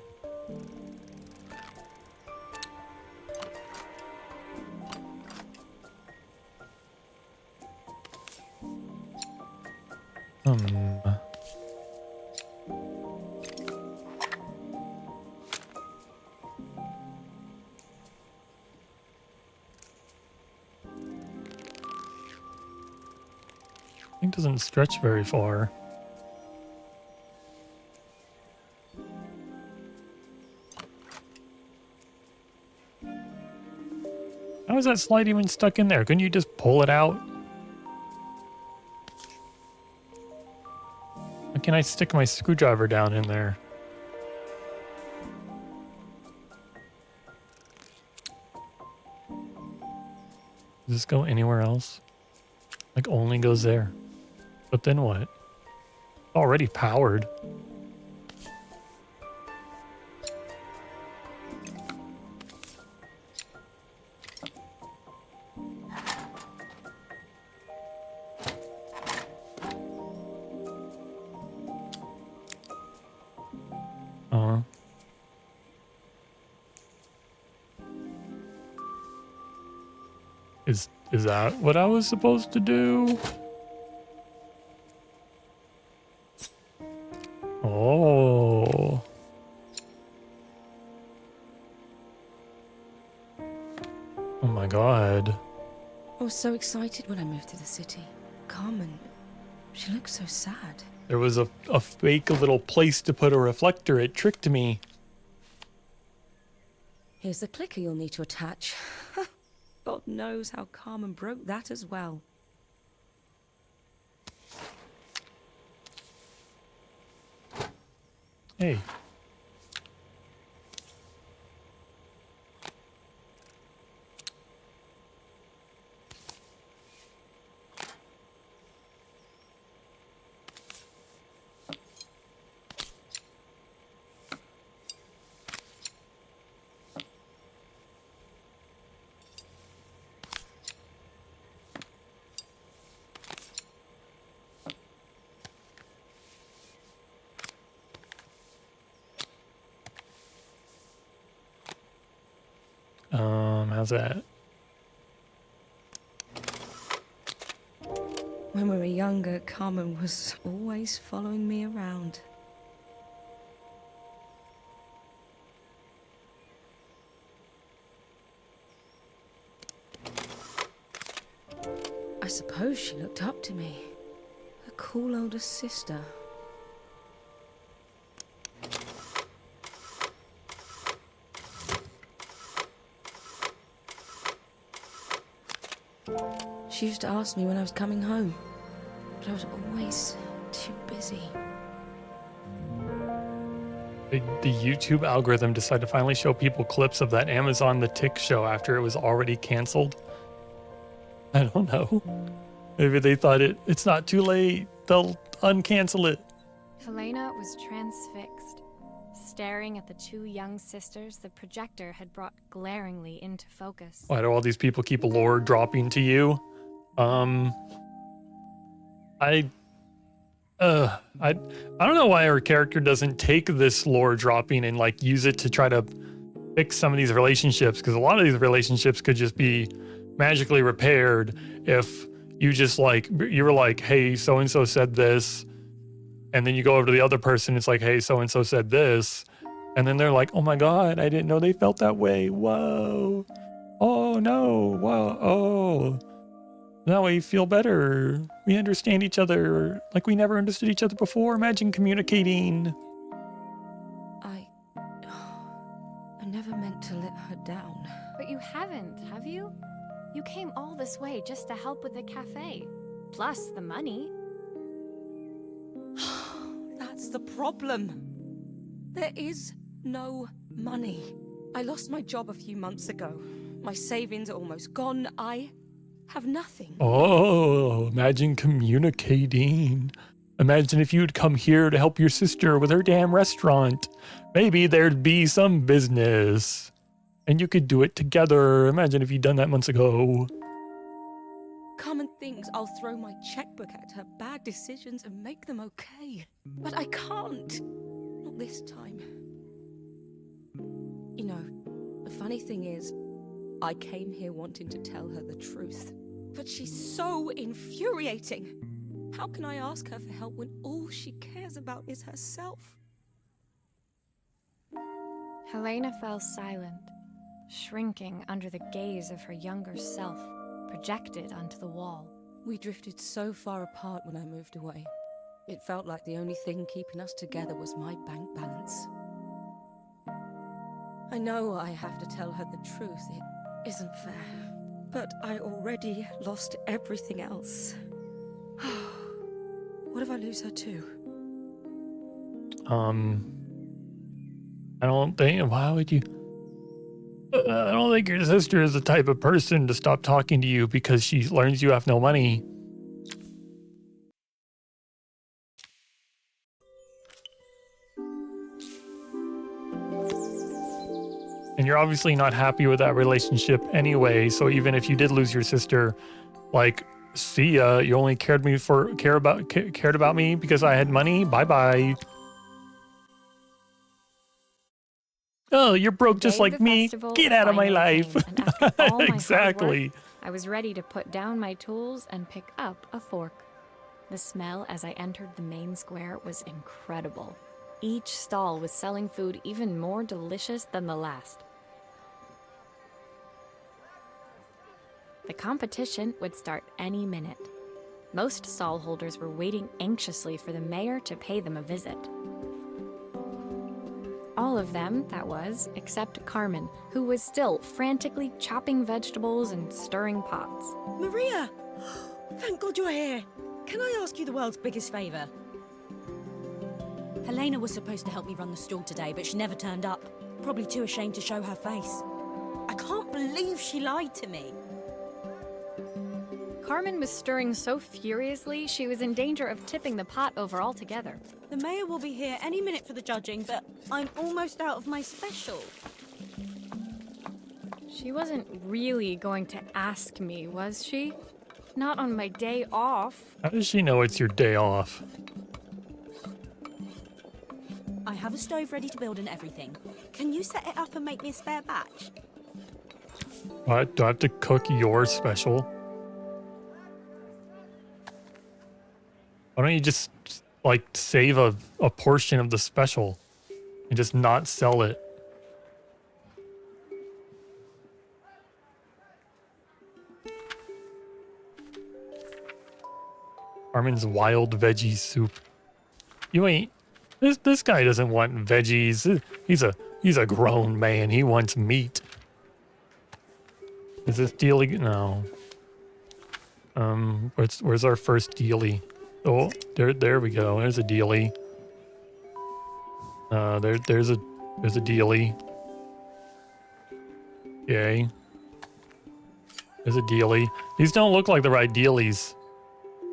It doesn't stretch very far. How is that slide even stuck in there? Couldn't you just pull it out? How can I stick my screwdriver down in there? Does this go anywhere else? Like only goes there. But then what? Already powered. Is that what I was supposed to do? Oh. Oh my god. I was so excited when I moved to the city. Carmen, she looks so sad. There was a fake little place to put a reflector. It tricked me. Here's the clicker you'll need to attach. God knows how Carmen broke that as well. Hey. How's that? When we were younger, Carmen was always following me around. I suppose she looked up to me. A cool older sister. She used to ask me when I was coming home, but I was always too busy. The YouTube algorithm decided to finally show people clips of that Amazon The Tick show after it was already canceled. I don't know. Maybe they thought it's not too late. They'll uncancel it. Helena was transfixed, staring at the two young sisters the projector had brought glaringly into focus. Why do all these people keep lore dropping to you? I don't know why her character doesn't take this lore dropping and like use it to try to fix some of these relationships, because a lot of these relationships could just be magically repaired if you just like you were like, hey, so and so said this, and then you go over to the other person, it's like, hey, so and so said this, and then they're like, oh my god, I didn't know they felt that way. Whoa. Oh no. Whoa. Oh. Now we feel better. We understand each other like we never understood each other before. Imagine communicating. I never meant to let her down. But you haven't, have you? You came all this way just to help with the cafe. Plus the money. That's the problem. There is no money. I lost my job a few months ago. My savings are almost gone. I have nothing. Oh, imagine communicating. Imagine if you'd come here to help your sister with her damn restaurant. Maybe there'd be some business. And you could do it together. Imagine if you'd done that months ago. Carmen thinks I'll throw my checkbook at her bad decisions and make them okay. But I can't. Not this time. You know, the funny thing is, I came here wanting to tell her the truth. But she's so infuriating. How can I ask her for help when all she cares about is herself? Helena fell silent, shrinking under the gaze of her younger self, projected onto the wall. We drifted so far apart when I moved away. It felt like the only thing keeping us together was my bank balance. I know I have to tell her the truth. It isn't fair. But I already lost everything else. What if I lose her too? I don't think, why would you? I don't think your sister is the type of person to stop talking to you because she learns you have no money. And you're obviously not happy with that relationship anyway, so even if you did lose your sister, like, see ya, you only cared about me because I had money? Bye-bye. Oh, you're broke just Today, like the me. festival Get out of my finally life. came, and after all my hard Exactly. work, I was ready to put down my tools and pick up a fork. The smell as I entered the main square was incredible. Each stall was selling food even more delicious than the last. The competition would start any minute. Most stall holders were waiting anxiously for the mayor to pay them a visit. All of them, that was, except Carmen, who was still frantically chopping vegetables and stirring pots. Maria! Thank God you're here. Can I ask you the world's biggest favour? Helena was supposed to help me run the stall today, but she never turned up. Probably too ashamed to show her face. I can't believe she lied to me. Carmen was stirring so furiously, she was in danger of tipping the pot over altogether. The mayor will be here any minute for the judging, but I'm almost out of my special. She wasn't really going to ask me, was she? Not on my day off. How does she know it's your day off? I have a stove ready to build and everything. Can you set it up and make me a spare batch? What? Do I have to cook your special? Why don't you just, like, save a portion of the special and just not sell it? Armin's wild veggie soup. You ain't... This guy doesn't want veggies. He's a grown man. He wants meat. Is this dealie? No. Where's our first dealie? Oh, there we go. There's a dealie. There's a dealie. Yay. There's a dealie. These don't look like the right dealies.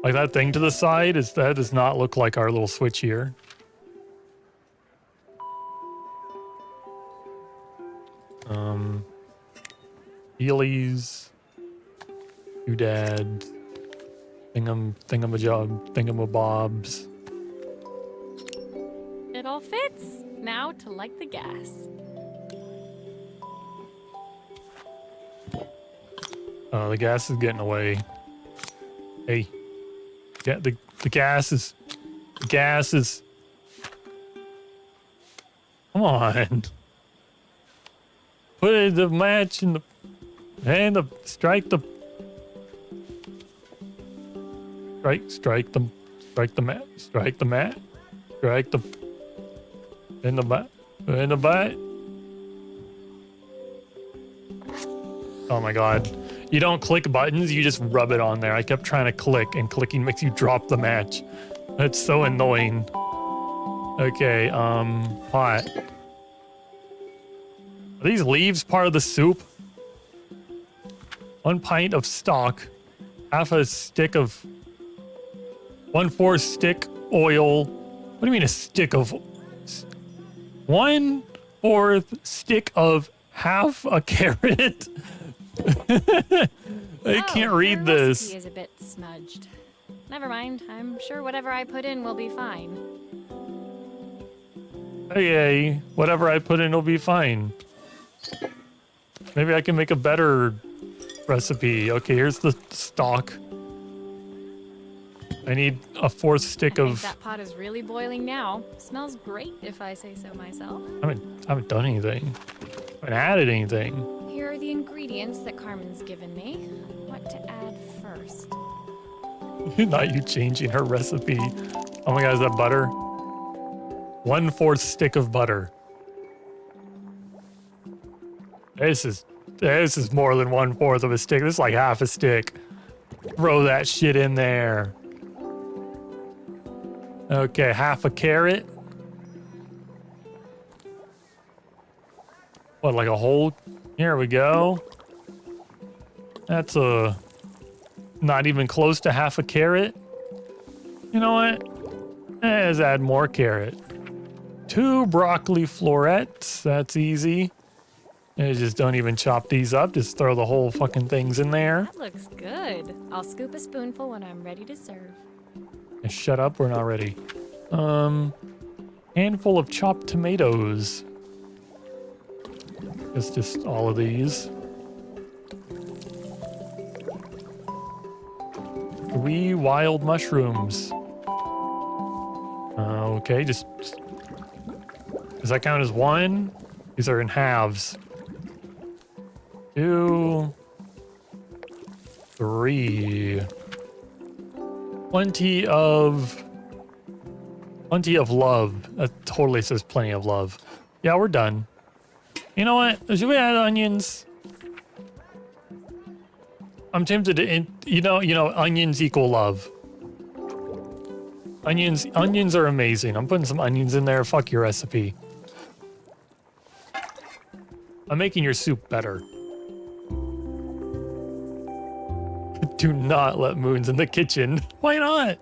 Like that thing to the side that does not look like our little switch here. Dealies. Doodads. Thingamabobs. It all fits. Now to light the gas. Oh, the gas is getting away. Hey. Yeah, the gas is... The gas is... Come on. Put the match in the... And strike the... Strike the mat. Strike the mat. Strike the... In the butt. In the butt. Oh my god. You don't click buttons, you just rub it on there. I kept trying to click, and clicking makes you drop the match. That's so annoying. Okay, pot. Are these leaves part of the soup? 1 pint of stock. Half a stick of... 1/4 stick oil. What do you mean a stick of... 1/4 stick of half a carrot? I can't read your this. recipe is a bit smudged. Never mind. I'm sure whatever I put in will be fine. Okay, whatever I put in will be fine. Maybe I can make a better recipe. Okay, here's the stock. I need a 4th stick I think of... that pot is really boiling now. Smells great, if I say so myself. I haven't done anything. I haven't added anything. Here are the ingredients that Carmen's given me. What to add first? Not you changing her recipe. Oh my god, is that butter? 1/4 stick of butter. This is more than 1/4 of a stick. This is like half a stick. Throw that shit in there. Okay, half a carrot. What, like a whole? Here we go. That's not even close to half a carrot. You know what? Let's add more carrot. 2 broccoli florets. That's easy. And just don't even chop these up. Just throw the whole fucking things in there. That looks good. I'll scoop a spoonful when I'm ready to serve. Shut up, we're not ready. Handful of chopped tomatoes. It's just all of these. wee wild mushrooms. Okay, just... Does that count as one? These are in halves. 2, 3. Plenty of love. That totally says plenty of love. Yeah, we're done. You know what? Should we add onions? I'm tempted to, you know, onions equal love. Onions are amazing. I'm putting some onions in there. Fuck your recipe. I'm making your soup better. Do not let Moons in the kitchen. Why not?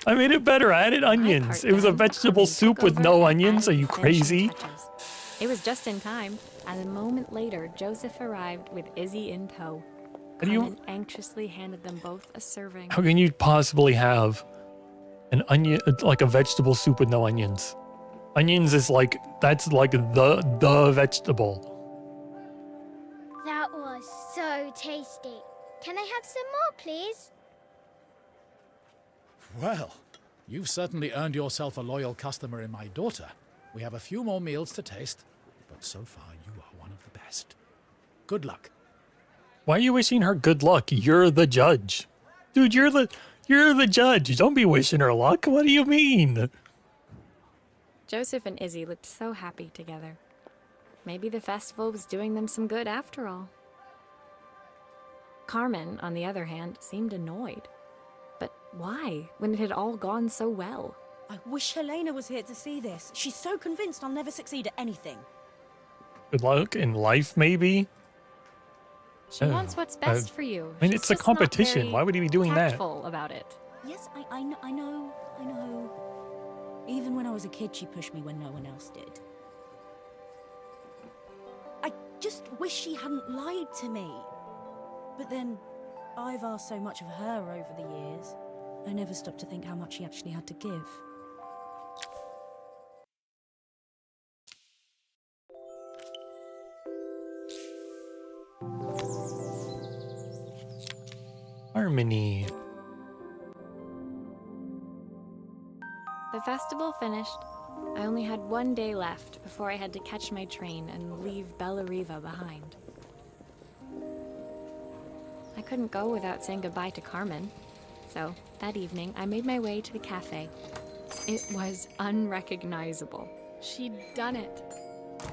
I made it better. I added onions. It was a vegetable soup with no onions. Are you crazy? It was just in time, as a moment later, Joseph arrived with Izzy in tow. Carmen anxiously handed them both a serving. How can you possibly have an onion, like a vegetable soup with no onions? Onions is like, that's like the vegetable. That was so tasty. Can I have some more, please? Well, you've certainly earned yourself a loyal customer in my daughter. We have a few more meals to taste, but so far you are one of the best. Good luck. Why are you wishing her good luck? You're the judge. Dude, you're the judge. Don't be wishing her luck. What do you mean? Joseph and Izzy looked so happy together. Maybe the festival was doing them some good after all. Carmen, on the other hand, seemed annoyed. But why, when it had all gone so well? I wish Helena was here to see this. She's so convinced I'll never succeed at anything. Good luck in life, maybe? She wants what's best for you. I mean, She's it's a just not competition. very Why would he be doing that? tactful about it. Yes, I know. Even when I was a kid, she pushed me when no one else did. I just wish she hadn't lied to me. But then, I've asked so much of her over the years. I never stopped to think how much she actually had to give. Harmony. The festival finished. I only had one day left before I had to catch my train and leave Bella Riva behind. I couldn't go without saying goodbye to Carmen. So, that evening, I made my way to the cafe. It was unrecognizable. She'd done it.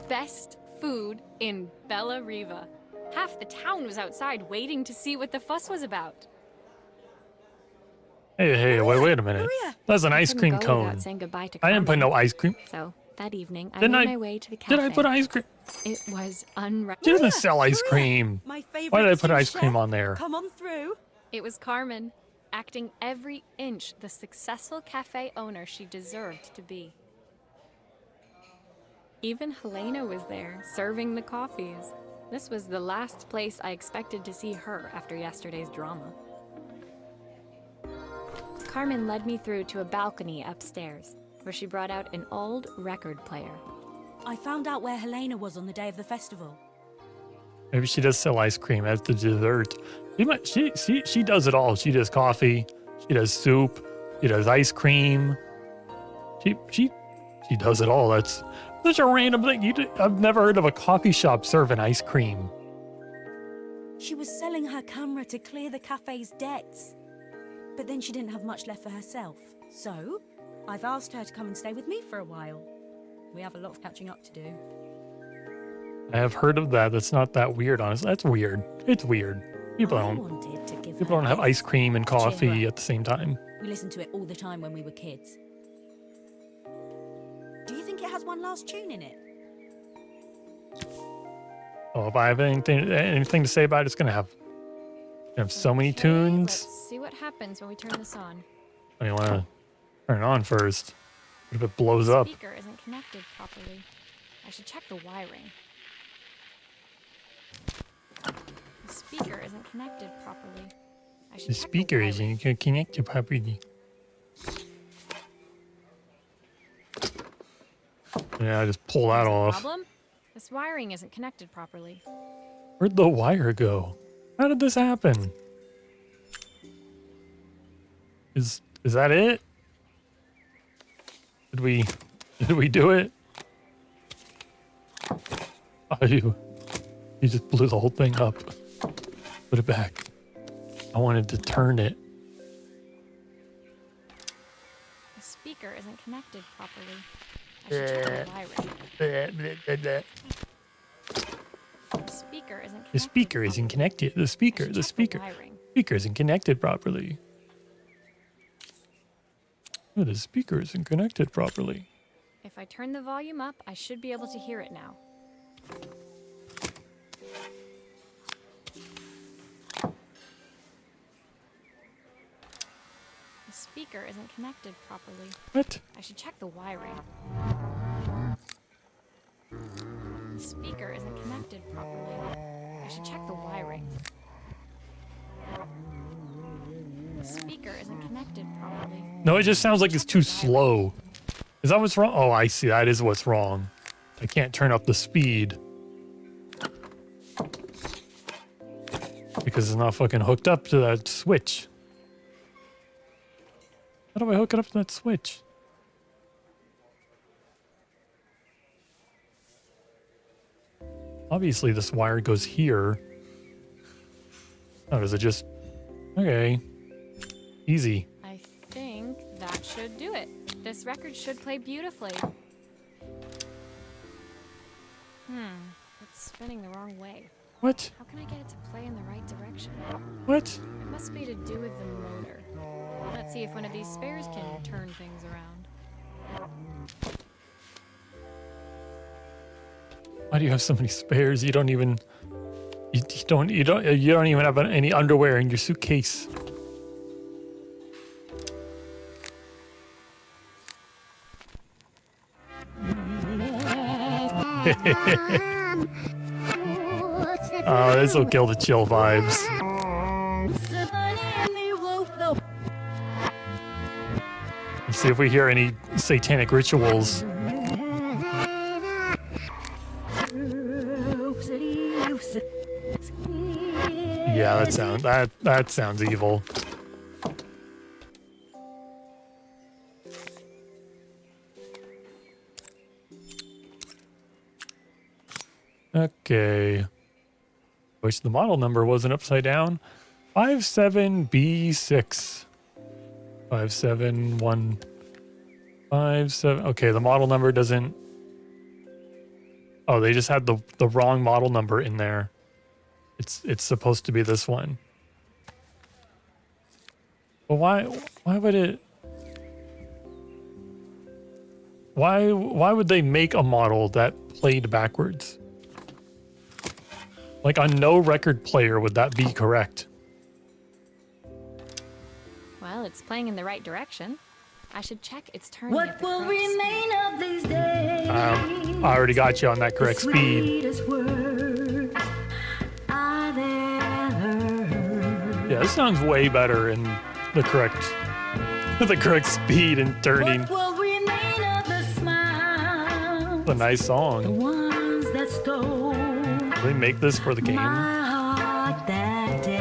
Best food in Bella Riva. Half the town was outside waiting to see what the fuss was about. Hey, wait a minute. Maria! That's an I ice couldn't cream go cone. without saying goodbye to I didn't put Carmen. no ice cream. So, that evening, I Didn't made I- my way to the cafe. Did I put ice cream? It was She unrecognizable. doesn't sell ice Maria, cream. My favorite Why did I put sous ice cream chef. on there? Come on through. It was Carmen, acting every inch the successful cafe owner she deserved to be. Even Helena was there, serving the coffees. This was the last place I expected to see her after yesterday's drama. Carmen led me through to a balcony upstairs, where she brought out an old record player. I found out where Helena was on the day of the festival. Maybe she does sell ice cream as the dessert. She does it all. She does coffee. She does soup. She does ice cream. She does it all. That's such a random thing. I've never heard of a coffee shop serving ice cream. She was selling her camera to clear the cafe's debts. But then she didn't have much left for herself. So, I've asked her to come and stay with me for a while. We have a lot of catching up to do. I have heard of that. That's not that weird, honestly. That's weird. It's weird. People I don't wanted to give people her don't have this. ice cream and Cheer her coffee up. at the same time. We listened to it all the time when we were kids. Do you think it has one last tune in it? Oh, if I have anything to say about it, it's gonna have so many tunes. Let's see what happens when we turn this on. I mean, want to turn it on first. What if it blows up? The speaker isn't connected properly. I should check the wiring. The speaker isn't connected properly. I should The check speaker wiring. is, and you can connect it properly. Yeah, I just pull that There's a off. Problem? This wiring isn't connected properly. Where'd the wire go? How did this happen? Is that it? Did we do it? Oh, you just blew the whole thing up. Put it back. I wanted to turn it. The speaker isn't connected properly. I should check the wiring. The speaker isn't connected. The speaker isn't connected. The speaker Wiring. isn't connected properly. Oh, the speaker isn't connected properly. If I turn the volume up, I should be able to hear it now. The speaker isn't connected properly. What? I should check the wiring. The speaker isn't connected properly. I should check the wiring. The speaker isn't connected properly. No, it just sounds like it's too slow. Is that what's wrong? Oh, I see. That is what's wrong. I can't turn up the speed. Because it's not fucking hooked up to that switch. How do I hook it up to that switch? Obviously, this wire goes here. Oh, does it just... Okay. Easy. I think that should do it. This record should play beautifully. It's spinning the wrong way. What? How can I get it to play in the right direction? What? It must be to do with the motor. Let's see if one of these spares can turn things around. Why do you have so many spares? You don't even... You don't even have any underwear in your suitcase. Oh, this will kill the chill vibes. Let's see if we hear any satanic rituals. Yeah, that sounds evil. Okay. Wish the model number wasn't upside down. 57B6. 57157. Okay, the model number doesn't... Oh, they just had the wrong model number in there. It's supposed to be this one. But why would it... Why would they make a model that played backwards? Like, on no record player would that be correct. Well, it's playing in the right direction. I should check it's turning What at the will correct speed. remain of these days? I already got you on that correct speed. Sweetest words I've ever heard. Yeah, this sounds way better in the correct speed and turning. What will remain of the smiles? It's a nice The song. ones that stole Did they make this for the game? my heart that day.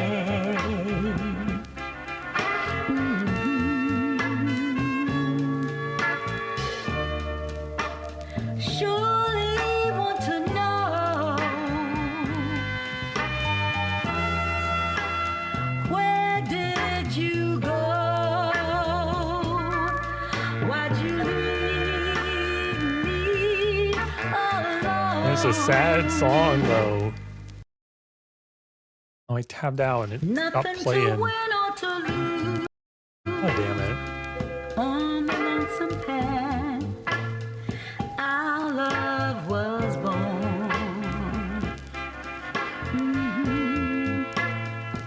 Surely want to know where did you go? Why'd you leave me alone? It's a sad song, though. Oh, I tabbed out and it stopped Nothing to playing. win or to lose. Oh, damn it. On the lonesome path, our love was born.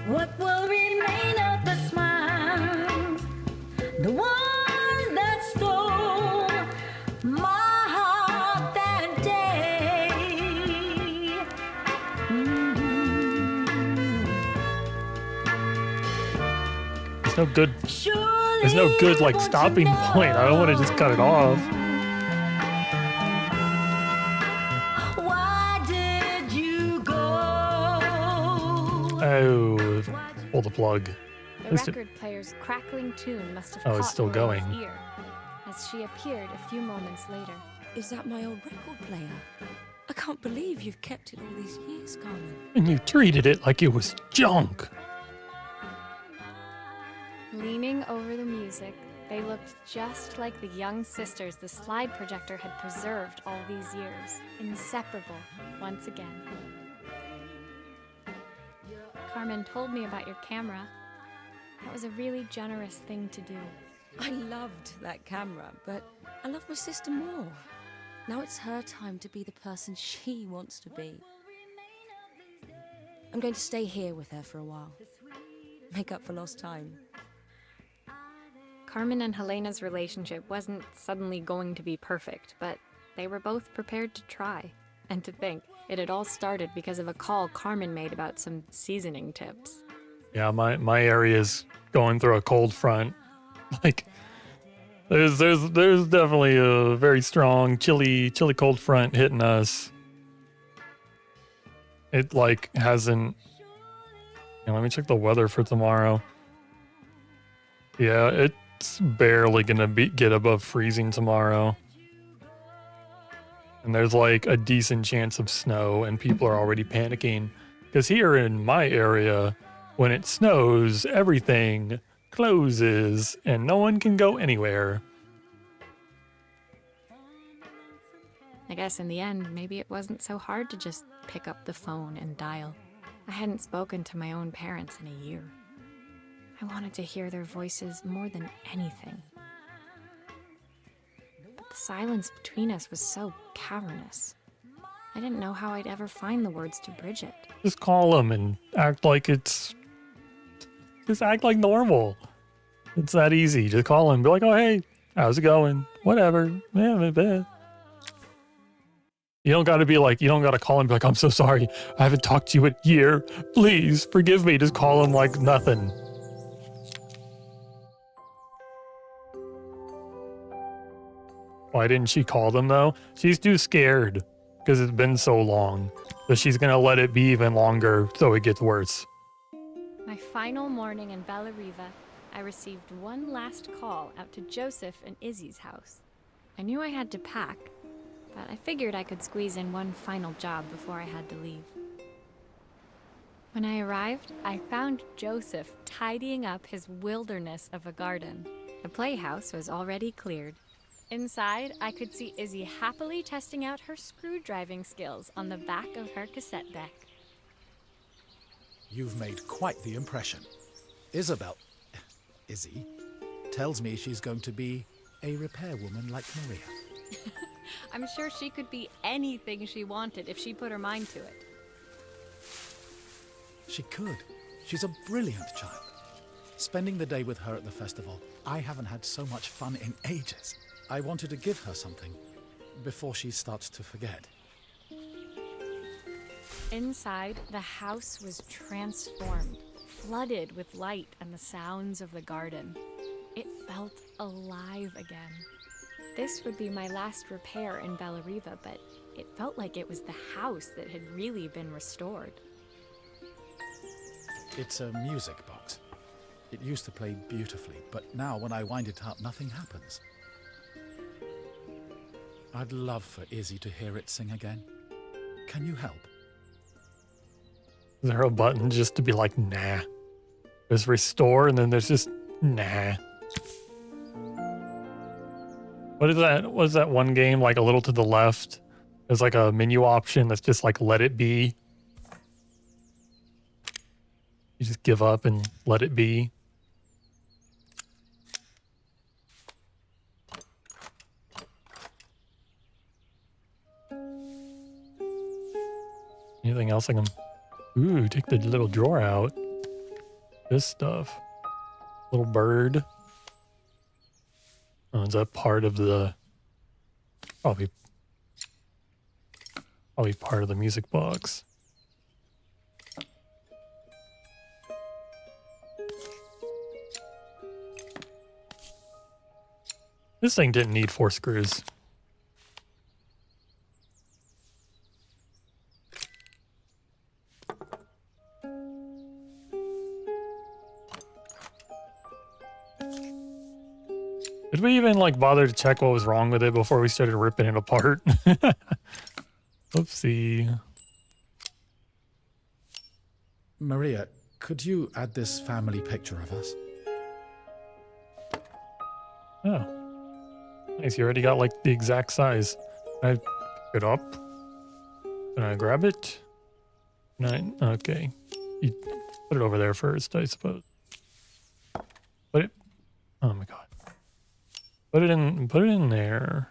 What will remain of the smiles, the ones that stole my heart that day? There's no good, there's no good, like, stopping point. I don't want to just cut it off. Why did you go? Oh, pull the plug. The The record player's crackling tune must have Oh, it's caught still Morena's going. ear, as she appeared a few moments later. Is that my old record player? I can't believe you've kept it all these years, Carmen. And you treated it like it was junk. Leaning over the music, they looked just like the young sisters the slide projector had preserved all these years, inseparable once again. Carmen told me about your camera. That was a really generous thing to do. I loved that camera, but I love my sister more. Now it's her time to be the person she wants to be. I'm going to stay here with her for a while. Make up for lost time. Carmen and Helena's relationship wasn't suddenly going to be perfect, but they were both prepared to try. And to think, it had all started because of a call Carmen made about some seasoning tips. Yeah, my area's going through a cold front. Like, there's definitely a very strong chilly cold front hitting us. It like hasn't. Yeah, let me check the weather for tomorrow. Yeah, it's barely gonna get above freezing tomorrow. And there's like a decent chance of snow, and people are already panicking. Because here in my area, when it snows, everything closes and no one can go anywhere. I guess in the end, maybe it wasn't so hard to just pick up the phone and dial. I hadn't spoken to my own parents in a year. I wanted to hear their voices more than anything. But the silence between us was so cavernous. I didn't know how I'd ever find the words to bridge it. Just call them and act like it's. Just act like normal. It's that easy. Just call them. Be like, oh, hey, how's it going? Whatever. Yeah. You don't got to be like, you don't got to call and be like, I'm so sorry. I haven't talked to you in a year. Please forgive me. Just call them like nothing. Why didn't she call them though? She's too scared because it's been so long. So she's going to let it be even longer so it gets worse. My final morning in Bellariva, I received one last call out to Joseph and Izzy's house. I knew I had to pack, but I figured I could squeeze in one final job before I had to leave. When I arrived, I found Joseph tidying up his wilderness of a garden. The playhouse was already cleared. Inside, I could see Izzy happily testing out her screw-driving skills on the back of her cassette deck. You've made quite the impression. Izzy, tells me she's going to be a repairwoman like Maria. I'm sure she could be anything she wanted if she put her mind to it. She could. She's a brilliant child. Spending the day with her at the festival, I haven't had so much fun in ages. I wanted to give her something before she starts to forget. Inside, the house was transformed, flooded with light and the sounds of the garden. It felt alive again. This would be my last repair in Bellariva, but it felt like it was the house that had really been restored. It's a music box. It used to play beautifully, but now when I wind it up, nothing happens. I'd love for Izzy to hear it sing again. Can you help? Is there a button just to be like, nah? There's restore, and then there's just, nah. What is that? What is that one game, like a little to the left? There's like a menu option that's just like, let it be. You just give up and let it be. Anything else I can... Ooh, take the little drawer out. This stuff. Little bird. Oh, is that part of the... Probably part of the music box. This thing didn't need 4 screws. Did we even like bother to check what was wrong with it before we started ripping it apart? Oopsie. Maria, could you add this family picture of us? Oh. Nice, you already got like the exact size. Can I pick it up? Can I grab it? Can I? Okay. You put it over there first, I suppose. Put it. Oh my god. Put it in there.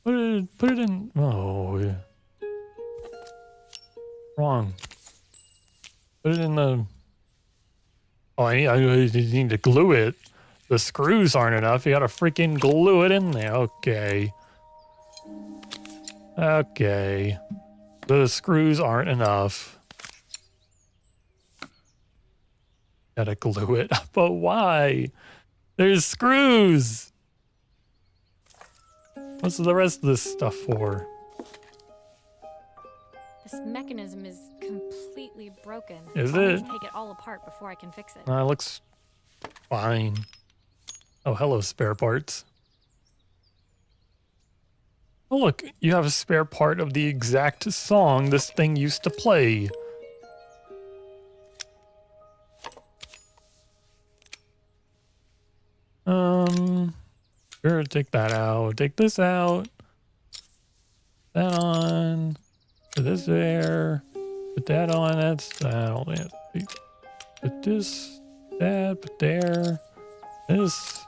Put it in. Oh, yeah. Wrong. Put it in the. Oh, I need to glue it. The screws aren't enough. You gotta freaking glue it in there. Okay. Okay. The screws aren't enough. Gotta glue it. But why? There's screws. What's the rest of this stuff for? This mechanism is completely broken. Is I'll it? need to take it all apart before I can fix it. It looks fine. Oh, hello, spare parts. Oh, look, you have a spare part of the exact song this thing used to play. Sure, take that out. Take this out. That on. Put this there. Put that on. That's that. All that. Put this, that, put there. This.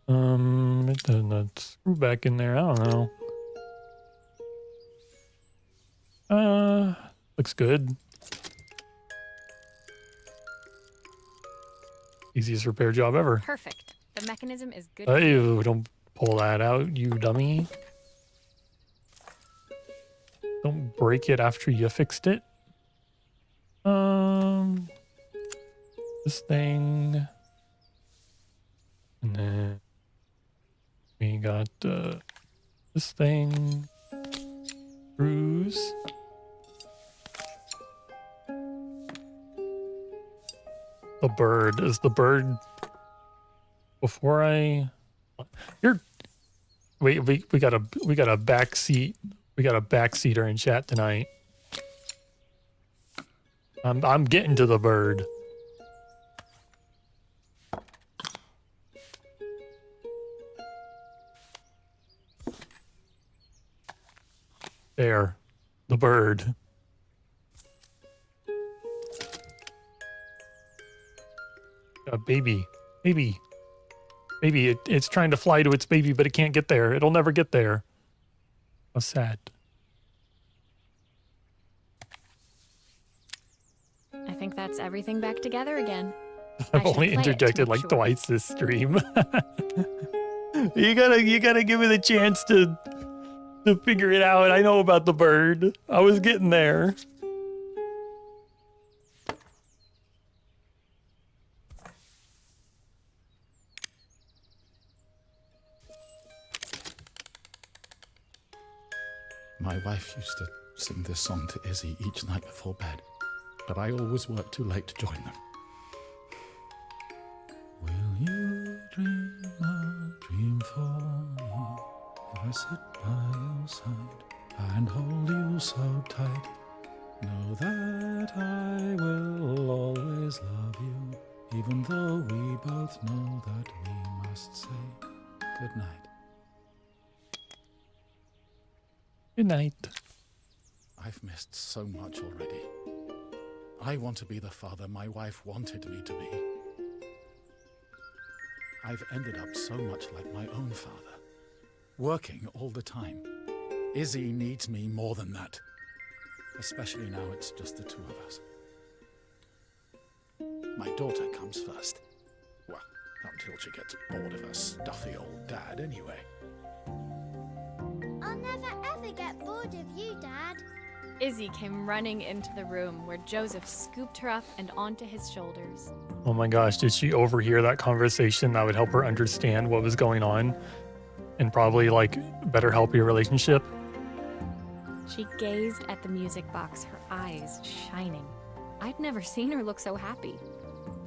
It doesn't screw back in there. I don't know. Looks good. Easiest repair job ever. Perfect. The mechanism is good. Ew, don't pull that out, you dummy. Don't break it after you fixed it. This thing. And then we got this thing. Screws. The bird. Is the bird before I wait, we got a back seat. We got a backseater in chat tonight. I'm getting to the bird. There. The bird. Baby. It's trying to fly to its baby, but it can't get there. It'll never get there. How sad. I think that's everything back together again. I've I should only play it to interjected make like sure. twice this stream. you gotta give me the chance to figure it out. I know about the bird. I was getting there. My wife used to sing this song to Izzy each night before bed, but I always worked too late to join them. Will you dream a dream for me if I sit by your side and hold you so tight? Know that I will always love you, even though we both know that we must say goodnight. Good night. I've missed so much already. I want to be the father my wife wanted me to be. I've ended up so much like my own father, working all the time. Izzy needs me more than that, especially now it's just the two of us. My daughter comes first. Well, until she gets bored of her stuffy old dad anyway. I'll never ever get bored of you, Dad. Izzy came running into the room where Joseph scooped her up and onto his shoulders. Oh my gosh, did she overhear that conversation that would help her understand what was going on and probably like better help your relationship? She gazed at the music box, her eyes shining. I'd never seen her look so happy.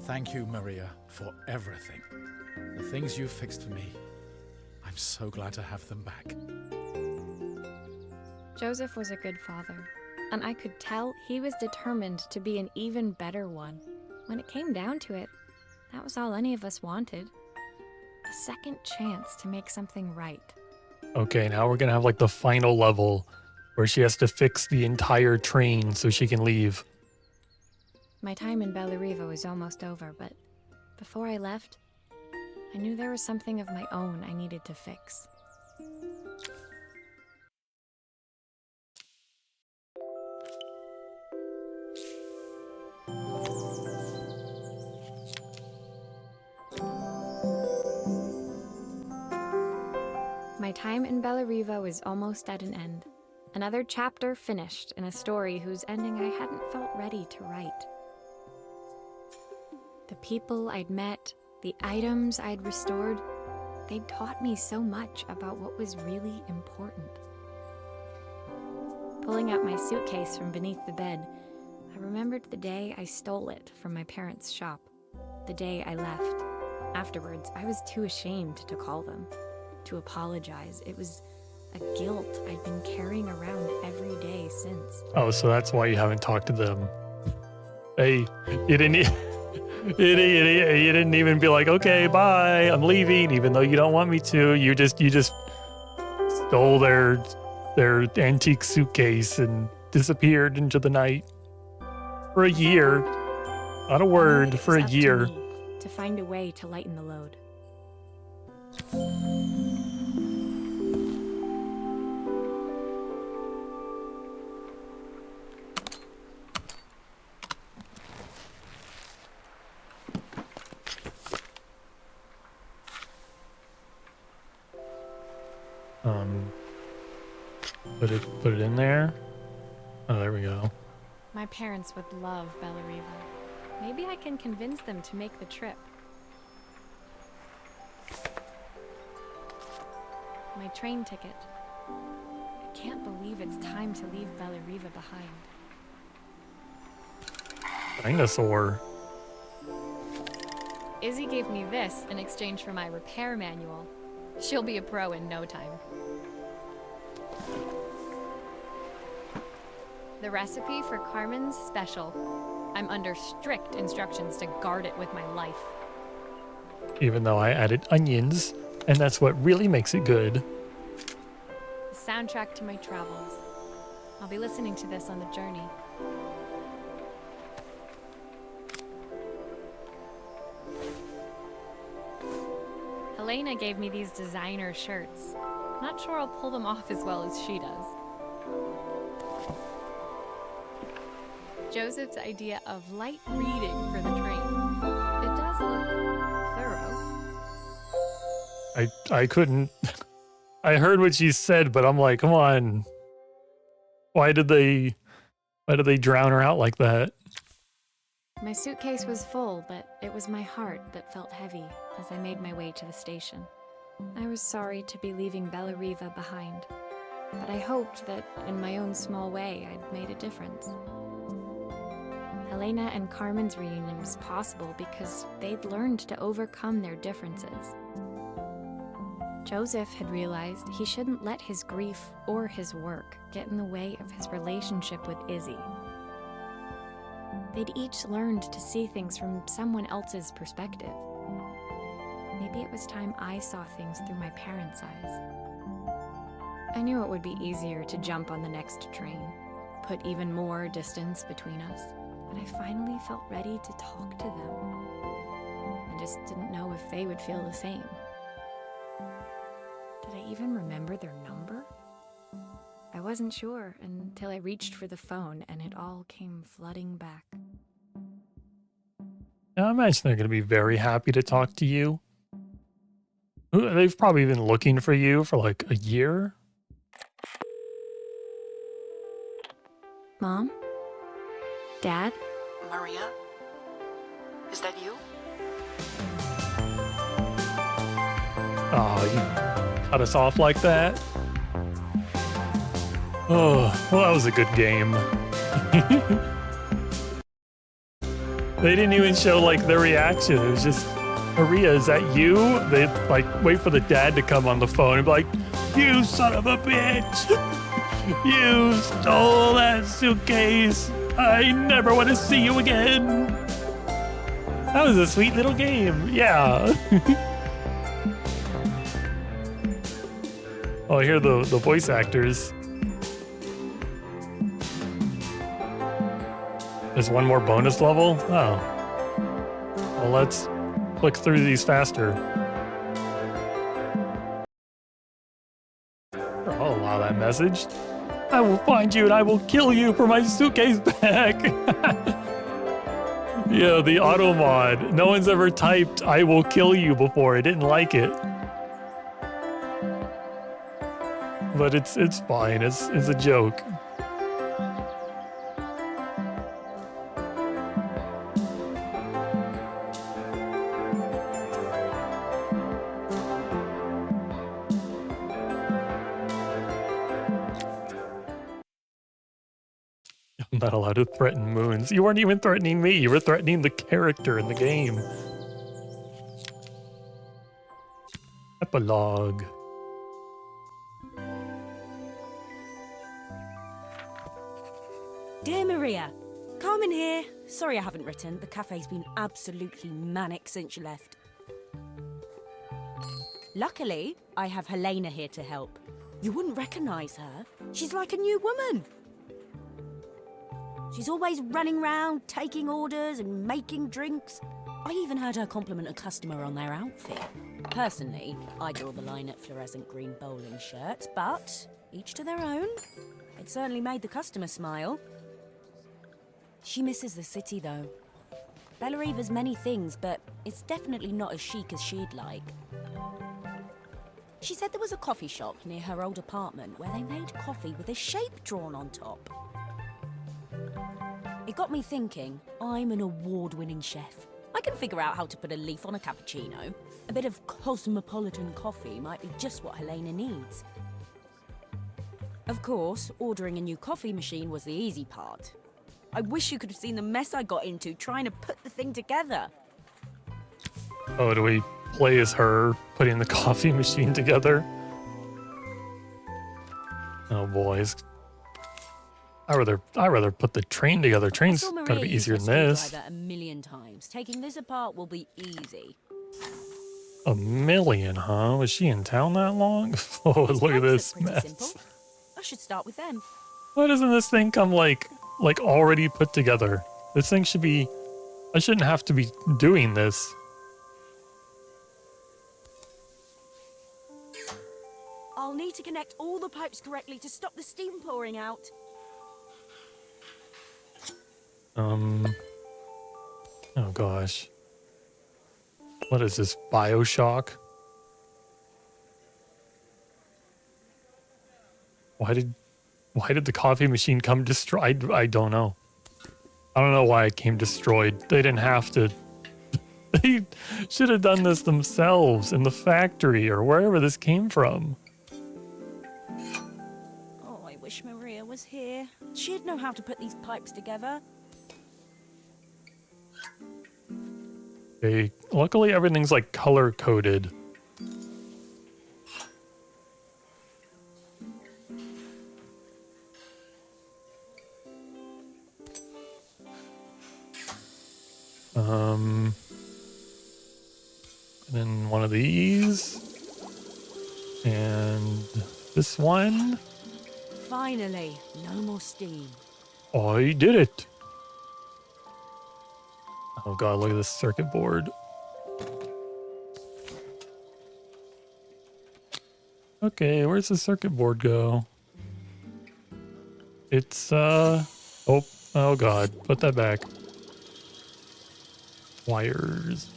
Thank you, Maria, for everything. The things you fixed for me, I'm so glad to have them back. Joseph was a good father, and I could tell he was determined to be an even better one. When it came down to it, that was all any of us wanted. A second chance to make something right. Okay, now we're gonna have like the final level where she has to fix the entire train so she can leave. My time in Bellariva was almost over, but before I left, I knew there was something of my own I needed to fix. My time in Bellariva was almost at an end. Another chapter finished in a story whose ending I hadn't felt ready to write. The people I'd met, the items I'd restored, they'd taught me so much about what was really important. Pulling out my suitcase from beneath the bed, I remembered the day I stole it from my parents' shop, the day I left. Afterwards, I was too ashamed to call them, to apologize. It was a guilt I'd been carrying around every day since. Oh, so that's why you haven't talked to them. Hey, you didn't even be like, okay, bye, I'm leaving, even though you don't want me to. You just stole their antique suitcase and disappeared into the night for a year. Not a word, for a year. To find a way to lighten the load. Put it in there. Oh, there we go. My parents would love Bellariva. Maybe I can convince them to make the trip. My train ticket. I can't believe it's time to leave Bellariva behind. Dinosaur. Izzy gave me this in exchange for my repair manual. She'll be a pro in no time. The recipe for Carmen's special. I'm under strict instructions to guard it with my life. Even though I added onions, and that's what really makes it good. The soundtrack to my travels. I'll be listening to this on the journey. Helena gave me these designer shirts. Not sure I'll pull them off as well as she does. Joseph's idea of light reading for the train. It does look thorough. I couldn't. I heard what she said, but I'm like, come on. Why did they drown her out like that? My suitcase was full, but it was my heart that felt heavy as I made my way to the station. I was sorry to be leaving Bellariva behind, but I hoped that in my own small way I'd made a difference. Helena and Carmen's reunion was possible because they'd learned to overcome their differences. Joseph had realized he shouldn't let his grief or his work get in the way of his relationship with Izzy. They'd each learned to see things from someone else's perspective. Maybe it was time I saw things through my parents' eyes. I knew it would be easier to jump on the next train, put even more distance between us, but I finally felt ready to talk to them. I just didn't know if they would feel the same. Did I even remember their number? I wasn't sure until I reached for the phone and it all came flooding back. Now, I imagine they're going to be very happy to talk to you. They've probably been looking for you for like a year. Mom? Dad? Maria? Is that you? Oh, you cut us off like that? Oh, well, that was a good game. They didn't even show like their reaction. It was just Maria, is that you? They like wait for the dad to come on the phone and be like, you son of a bitch! You stole that suitcase! I never want to see you again! That was a sweet little game, yeah. Oh, I hear the voice actors. There's one more bonus level? Oh. Well, let's click through these faster. I'll allow that message. I will find you and I will kill you for my suitcase back. Yeah, the auto mod. No one's ever typed "I will kill you" before. I didn't like it, but it's fine. It's a joke. I'm not allowed to threaten Moons. You weren't even threatening me. You were threatening the character in the game. Epilogue. Dear Maria, Carmen here. Sorry I haven't written. The cafe's been absolutely manic since you left. Luckily, I have Helena here to help. You wouldn't recognize her. She's like a new woman. She's always running round, taking orders and making drinks. I even heard her compliment a customer on their outfit. Personally, I draw the line at fluorescent green bowling shirts, but each to their own. It certainly made the customer smile. She misses the city, though. Bellariva's many things, but it's definitely not as chic as she'd like. She said there was a coffee shop near her old apartment where they made coffee with a shape drawn on top. It got me thinking, I'm an award-winning chef. I can figure out how to put a leaf on a cappuccino. A bit of cosmopolitan coffee might be just what Helena needs. Of course, ordering a new coffee machine was the easy part. I wish you could have seen the mess I got into trying to put the thing together. Oh, do we play as her putting the coffee machine together? Oh, boys. I'd rather put the train together. Train's gotta be easier than this. A million times. Taking this apart will be easy. A million, huh? Was she in town that long? Oh, look at this mess. Simple. I should start with them. Why doesn't this thing come like already put together? This thing should be. I shouldn't have to be doing this. I'll need to connect all the pipes correctly to stop the steam pouring out. Oh gosh. What is this, BioShock? Why did the coffee machine come destroyed? I don't know. I don't know why it came destroyed. They didn't have to. They should have done this themselves in the factory or wherever this came from. Oh, I wish Maria was here. She'd know how to put these pipes together. Okay, luckily everything's like color coded. And then one of these. And this one. Finally, no more steam. I did it. Oh god, look at this circuit board. Okay, where's the circuit board go? It's, oh god, put that back. Wires.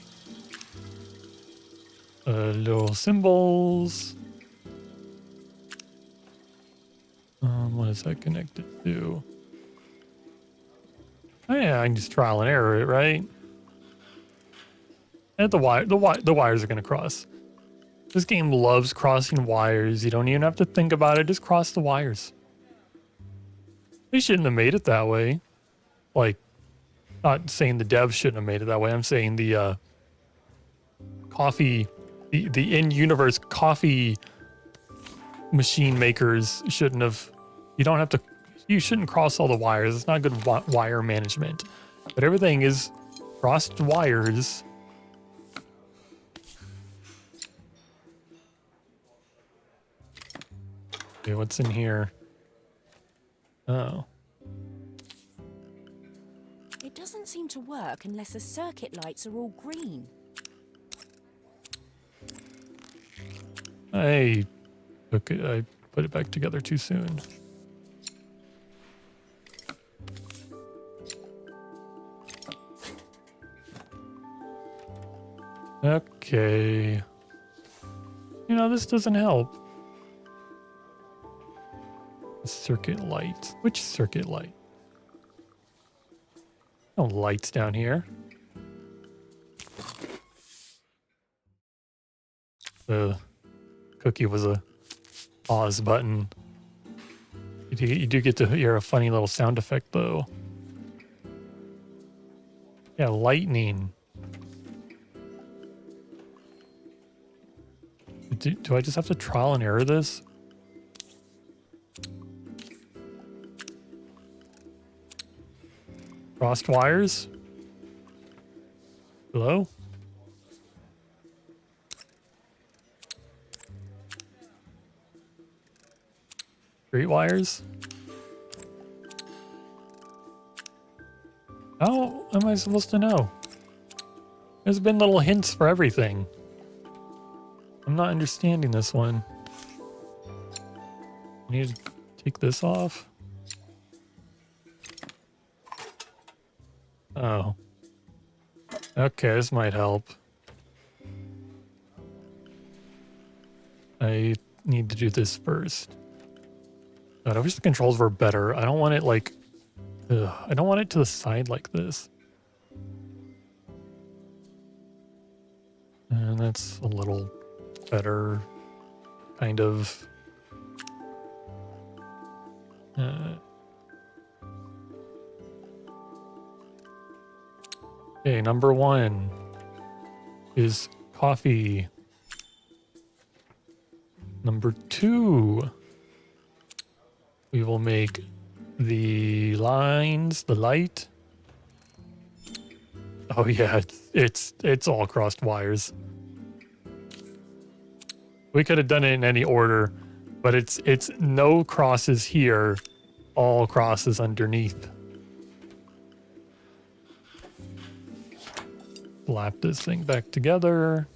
Little symbols. What is that connected to? Oh yeah, I can just trial and error it, right? And the wires are gonna cross. This game loves crossing wires. You don't even have to think about it. Just cross the wires. They shouldn't have made it that way. Like, not saying the devs shouldn't have made it that way. I'm saying the coffee, the in-universe coffee machine makers shouldn't have. You shouldn't cross all the wires. It's not good wire management. But everything is crossed wires. Okay, what's in here? Oh. It doesn't seem to work unless the circuit lights are all green. I put it back together too soon. Okay. You know, this doesn't help. Circuit light. Which circuit light? No lights down here. The cookie was a pause button. You do get to hear a funny little sound effect, though. Yeah, lightning. Do I just have to trial and error this? Crossed wires? Hello? Straight wires? How am I supposed to know? There's been little hints for everything. I'm not understanding this one. I need to take this off. Oh. Okay, this might help. I need to do this first. God, I wish the controls were better. I don't want it like... I don't want it to the side like this. And that's a little better, kind of. Okay, number 1 is coffee. Number 2, we will make the lines, the light. Oh yeah, it's all crossed wires. We could have done it in any order, but it's no crosses here, all crosses underneath. Slap this thing back together.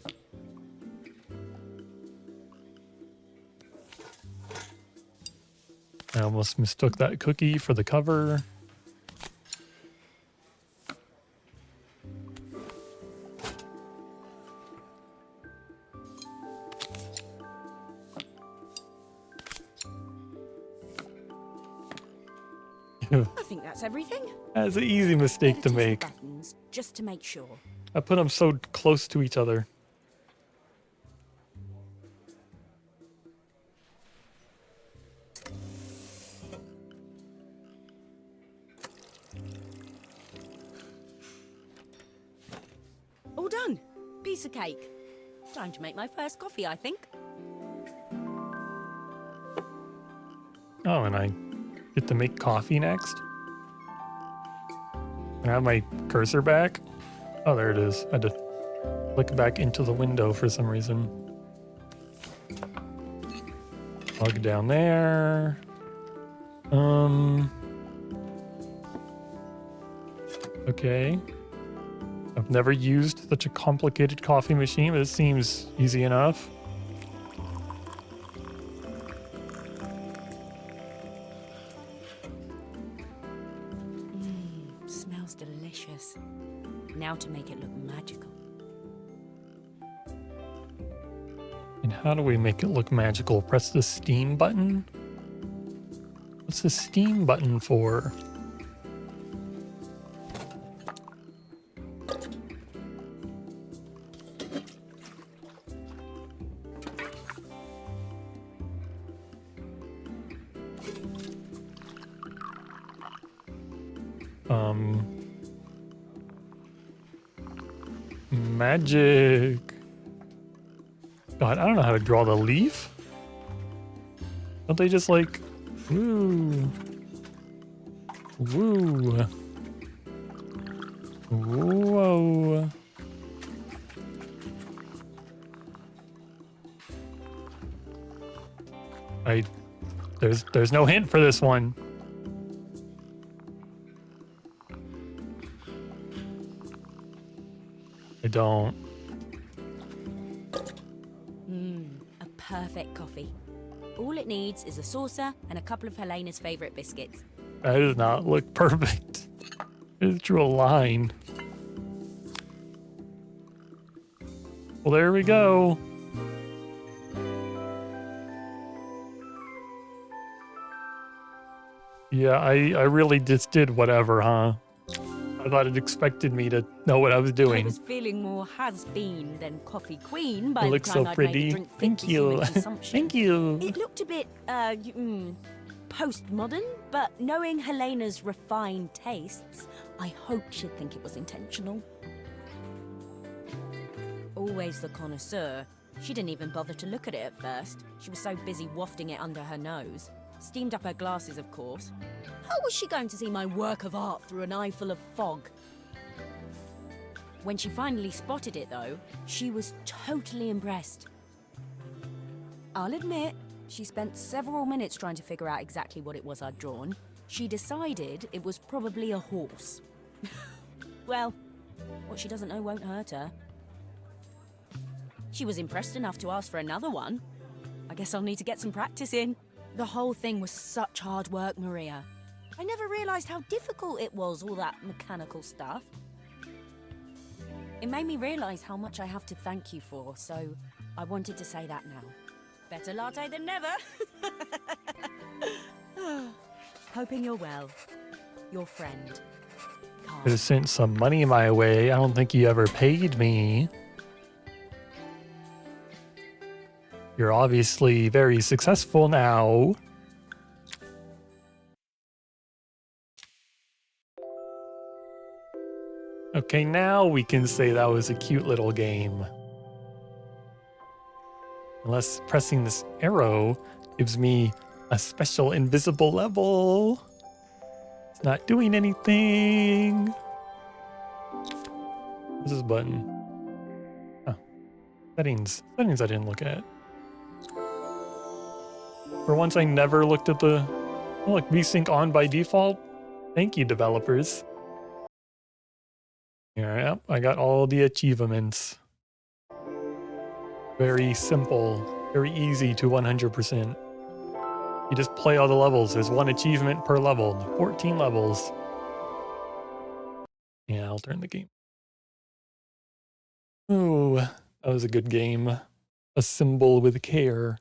I almost mistook that cookie for the cover. I think that's everything. That's an easy mistake to make. Buttons, just to make sure. I put them so close to each other. All done. Piece of cake. Time to make my first coffee, I think. Oh, and I get to make coffee next. Can I have my cursor back? Oh, there it is. I had to click back into the window for some reason. Plug down there. Okay. I've never used such a complicated coffee machine, but it seems easy enough. Smells delicious. Now to make it look magical. And how do we make it look magical? Press the steam button? What's the steam button for? Magic. God, I don't know how to draw the leaf. Don't they just like, woo, woo, whoa. There's no hint for this one. I don't. A perfect coffee. All it needs is a saucer and a couple of Helena's favourite biscuits. That does not look perfect. I just drew a line. Well, there we go. Yeah, I really just did whatever, huh? I thought it expected me to know what I was I doing. was feeling more has-been than coffee queen by It the looks time so I'd made the pretty. drink fit Thank for you. human consumption. Thank you. It looked a bit, postmodern, but knowing Helena's refined tastes, I hoped she'd think it was intentional. Always the connoisseur, she didn't even bother to look at it at first. She was so busy wafting it under her nose. Steamed up her glasses, of course. How was she going to see my work of art through an eye full of fog? When she finally spotted it, though, she was totally impressed. I'll admit, she spent several minutes trying to figure out exactly what it was I'd drawn. She decided it was probably a horse. Well, what she doesn't know won't hurt her. She was impressed enough to ask for another one. I guess I'll need to get some practice in. The whole thing was such hard work, Maria. I never realised how difficult it was, all that mechanical stuff. It made me realise how much I have to thank you for, so I wanted to say that now. Better latte than never. Hoping you're well. Your friend, Carl. Could have sent some money my way. I don't think you ever paid me. You're obviously very successful now. Okay, now we can say that was a cute little game. Unless pressing this arrow gives me a special invisible level. It's not doing anything. What's this button? Oh, settings. Settings I didn't look at. For once, I never looked at the... Oh, look, VSync on by default. Thank you, developers. Yeah, I got all the achievements. Very simple, very easy to 100%. You just play all the levels. There's one achievement per level, 14 levels. Yeah, I'll turn the game. Ooh, that was a good game. Assemble with care.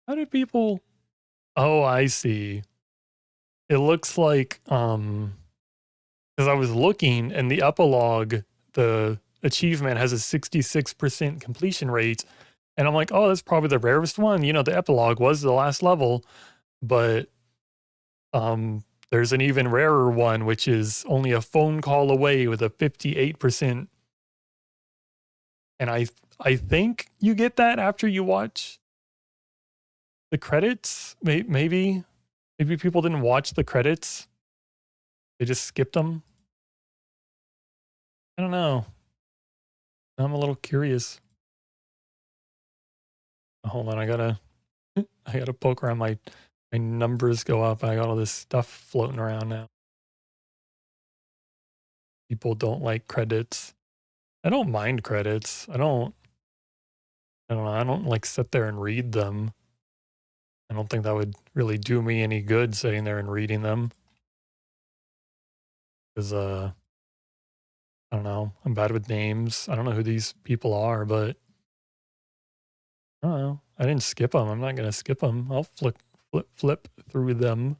How do people... Oh, I see. It looks like, because I was looking and the epilogue, the achievement has a 66% completion rate. And I'm like, oh, that's probably the rarest one. You know, the epilogue was the last level, but there's an even rarer one, which is only a phone call away with a 58%. And I think you get that after you watch the credits. Maybe people didn't watch the credits. They just skipped them. I don't know. I'm a little curious. Hold on, I gotta poke around. My numbers go up. I got all this stuff floating around now. People don't like credits. I don't mind credits. I don't know. I don't like sit there and read them. I don't think that would really do me any good sitting there and reading them. Because I don't know. I'm bad with names. I don't know who these people are, but I don't know. I didn't skip them. I'm not gonna skip them. I'll flip through them.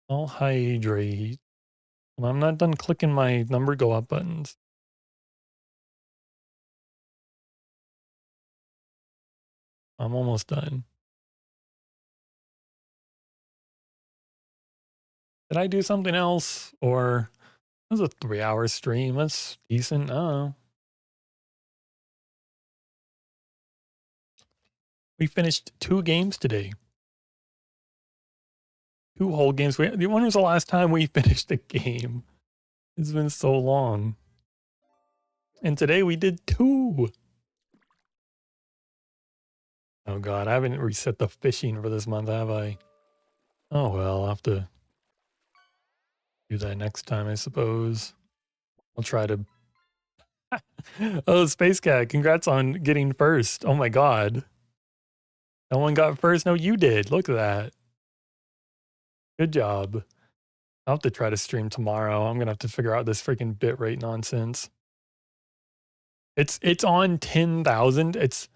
I'll hydrate. Well, I'm not done clicking my number go up buttons. I'm almost done. Did I do something else? Or it was a 3-hour stream. That's decent. I don't know. We finished 2 games today. 2 whole games. When was the last time we finished a game? It's been so long. And today we did 2. Oh god, I haven't reset the fishing for this month, have I? Oh well, I'll have to do that next time, I suppose. I'll try to... Oh, Space Cat, congrats on getting first. Oh my god. No one got first? No, you did. Look at that. Good job. I'll have to try to stream tomorrow. I'm gonna have to figure out this freaking bitrate nonsense. It's on 10,000. It's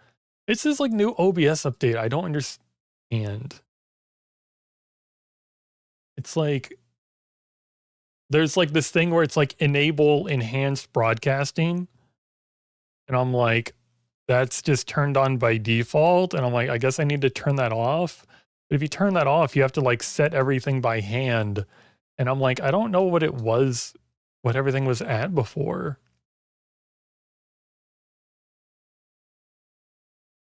this like new OBS update. I don't understand. It's like there's like this thing where it's like enable enhanced broadcasting. And I'm like, that's just turned on by default. And I'm like, I guess I need to turn that off. But if you turn that off, you have to like set everything by hand. And I'm like, I don't know what it was, what everything was at before.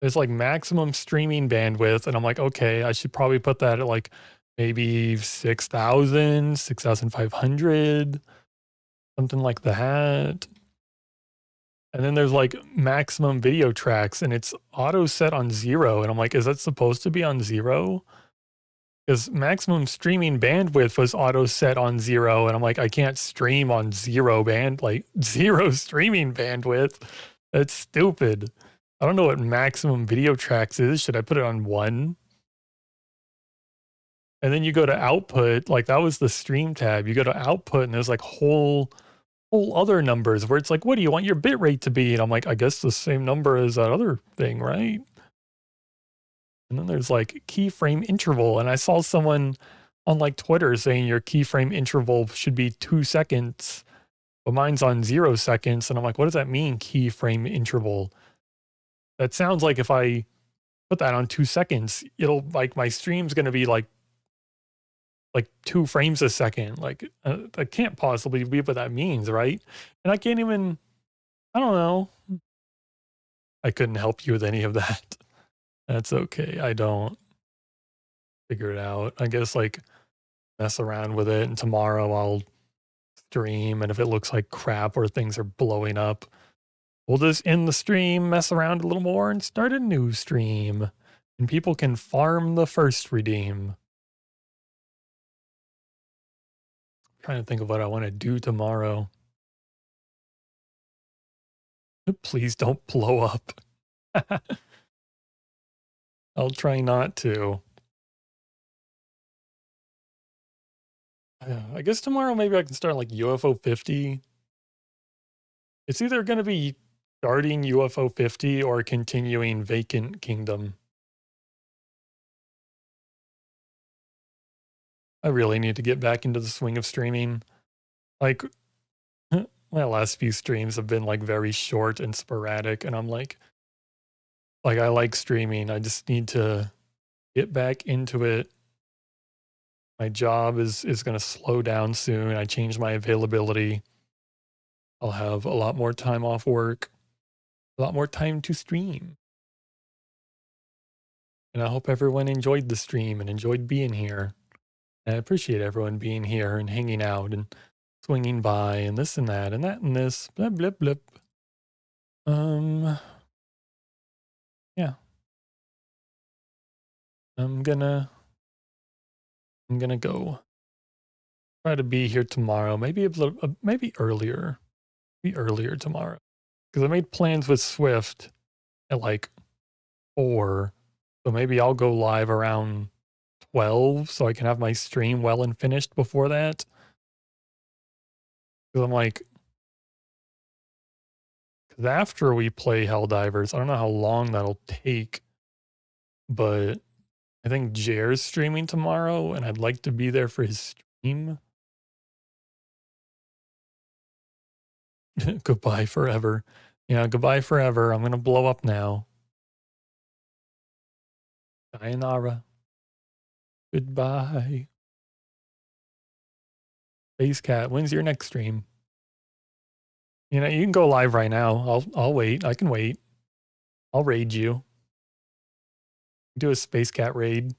There's like maximum streaming bandwidth. And I'm like, okay, I should probably put that at like maybe 6,000, 6,500, something like that. And then there's like maximum video tracks and it's auto set on 0. And I'm like, is that supposed to be on 0? Because maximum streaming bandwidth was auto set on 0. And I'm like, I can't stream on 0 streaming bandwidth. That's stupid. I don't know what maximum video tracks is. Should I put it on 1? And then you go to output, like that was the stream tab. You go to output and there's like whole other numbers where it's like, what do you want your bit rate to be? And I'm like, I guess the same number as that other thing, right? And then there's like keyframe interval. And I saw someone on like Twitter saying your keyframe interval should be 2 seconds, but mine's on 0 seconds. And I'm like, what does that mean, keyframe interval? That sounds like if I put that on 2 seconds, it'll like my stream's going to be like 2 frames a second. Like that can't possibly be what that means, right? And I can't even, I don't know. I couldn't help you with any of that. That's okay. I don't figure it out. I guess like mess around with it and tomorrow I'll stream and if it looks like crap or things are blowing up, we'll just end the stream, mess around a little more and start a new stream. And people can farm the first redeem. Trying to think of what I want to do tomorrow. Please don't blow up. I'll try not to. I guess tomorrow maybe I can start like UFO 50. It's either going to be starting UFO 50 or continuing Vacant Kingdom. I really need to get back into the swing of streaming. Like, my last few streams have been like very short and sporadic, and I'm like I like streaming. I just need to get back into it. My job is going to slow down soon. I changed my availability. I'll have a lot more time off work, a lot more time to stream. And I hope everyone enjoyed the stream and enjoyed being here. And I appreciate everyone being here and hanging out and swinging by and this and that and that and this. Blip, blip, blip. Yeah. I'm gonna go. Try to be here tomorrow. Maybe a little, maybe earlier. Be earlier tomorrow. Because I made plans with Swift at like 4. So maybe I'll go live around 12 so I can have my stream well and finished before that. Because I'm like, because after we play Helldivers, I don't know how long that'll take, but I think Jer's streaming tomorrow and I'd like to be there for his stream. Goodbye forever. Yeah, goodbye forever. I'm going to blow up now. Sayonara. Goodbye. Space Cat, when's your next stream? You know, you can go live right now. I'll wait. I can wait. I'll raid you. Do a Space Cat raid.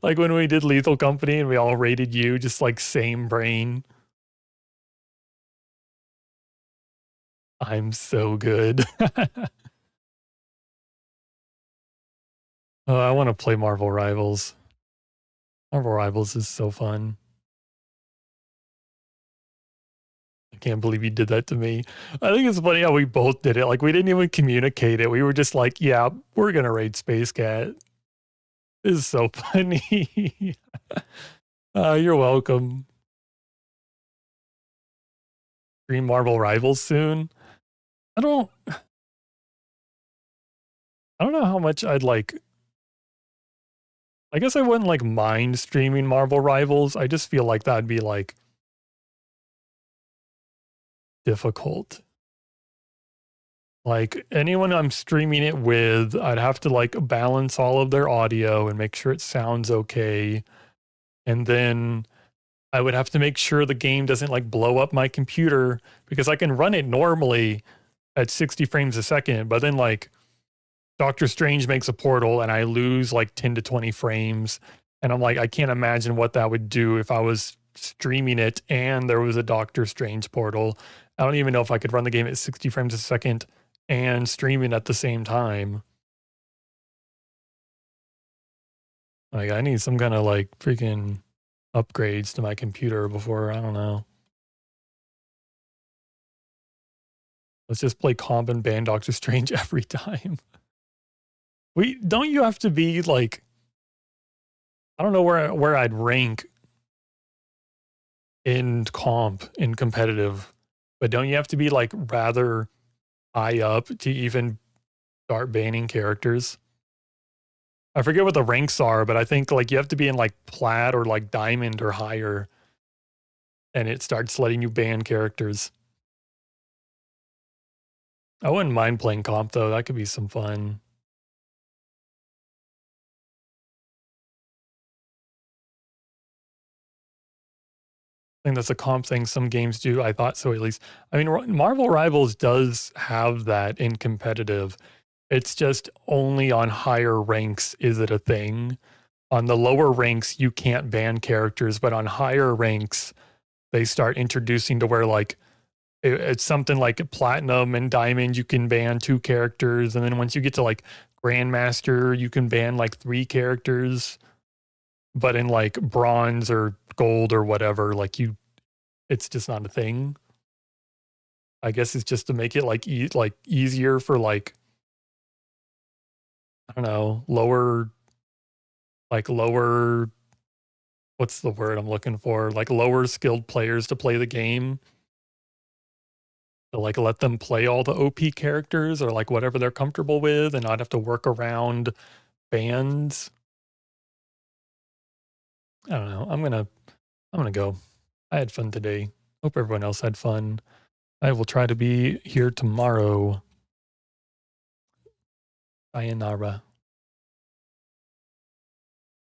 Like when we did Lethal Company and we all raided you, just like same brain. I'm so good. Oh, I want to play Marvel Rivals. Marvel Rivals is so fun. I can't believe you did that to me. I think it's funny how we both did it. Like we didn't even communicate it. We were just like, yeah, we're going to raid Space Cat. This is so funny. You're welcome. Stream Marvel Rivals soon. I don't know how much I'd like. I guess I wouldn't like mind streaming Marvel Rivals. I just feel like that'd be like difficult. Like anyone I'm streaming it with, I'd have to like balance all of their audio and make sure it sounds okay. And then I would have to make sure the game doesn't like blow up my computer because I can run it normally at 60 frames a second, but then like Doctor Strange makes a portal and I lose like 10 to 20 frames. And I'm like, I can't imagine what that would do if I was streaming it and there was a Doctor Strange portal. I don't even know if I could run the game at 60 frames a second and streaming at the same time. Like I need some kind of like freaking upgrades to my computer before, I don't know. Let's just play comp and ban Doctor Strange every time. Don't you have to be like, I don't know where I'd rank in comp in competitive, but don't you have to be like rather high up to even start banning characters? I forget what the ranks are, but I think like you have to be in like plat or like diamond or higher, and it starts letting you ban characters. I wouldn't mind playing comp though. That could be some fun. I think that's a comp thing some games do. I thought so at least. I mean, Marvel Rivals does have that in competitive. It's just only on higher ranks is it a thing. On the lower ranks, you can't ban characters, but on higher ranks, they start introducing to where like it's something like platinum and diamond, you can ban 2 characters. And then once you get to like grandmaster, you can ban like 3 characters. But in like bronze or gold or whatever, like it's just not a thing. I guess it's just to make it like easier for like, I don't know, lower, what's the word I'm looking for? Like lower skilled players to play the game. To like let them play all the OP characters or like whatever they're comfortable with and not have to work around bans. I don't know. I'm gonna go. I had fun today. Hope everyone else had fun. I will try to be here tomorrow. Sayonara.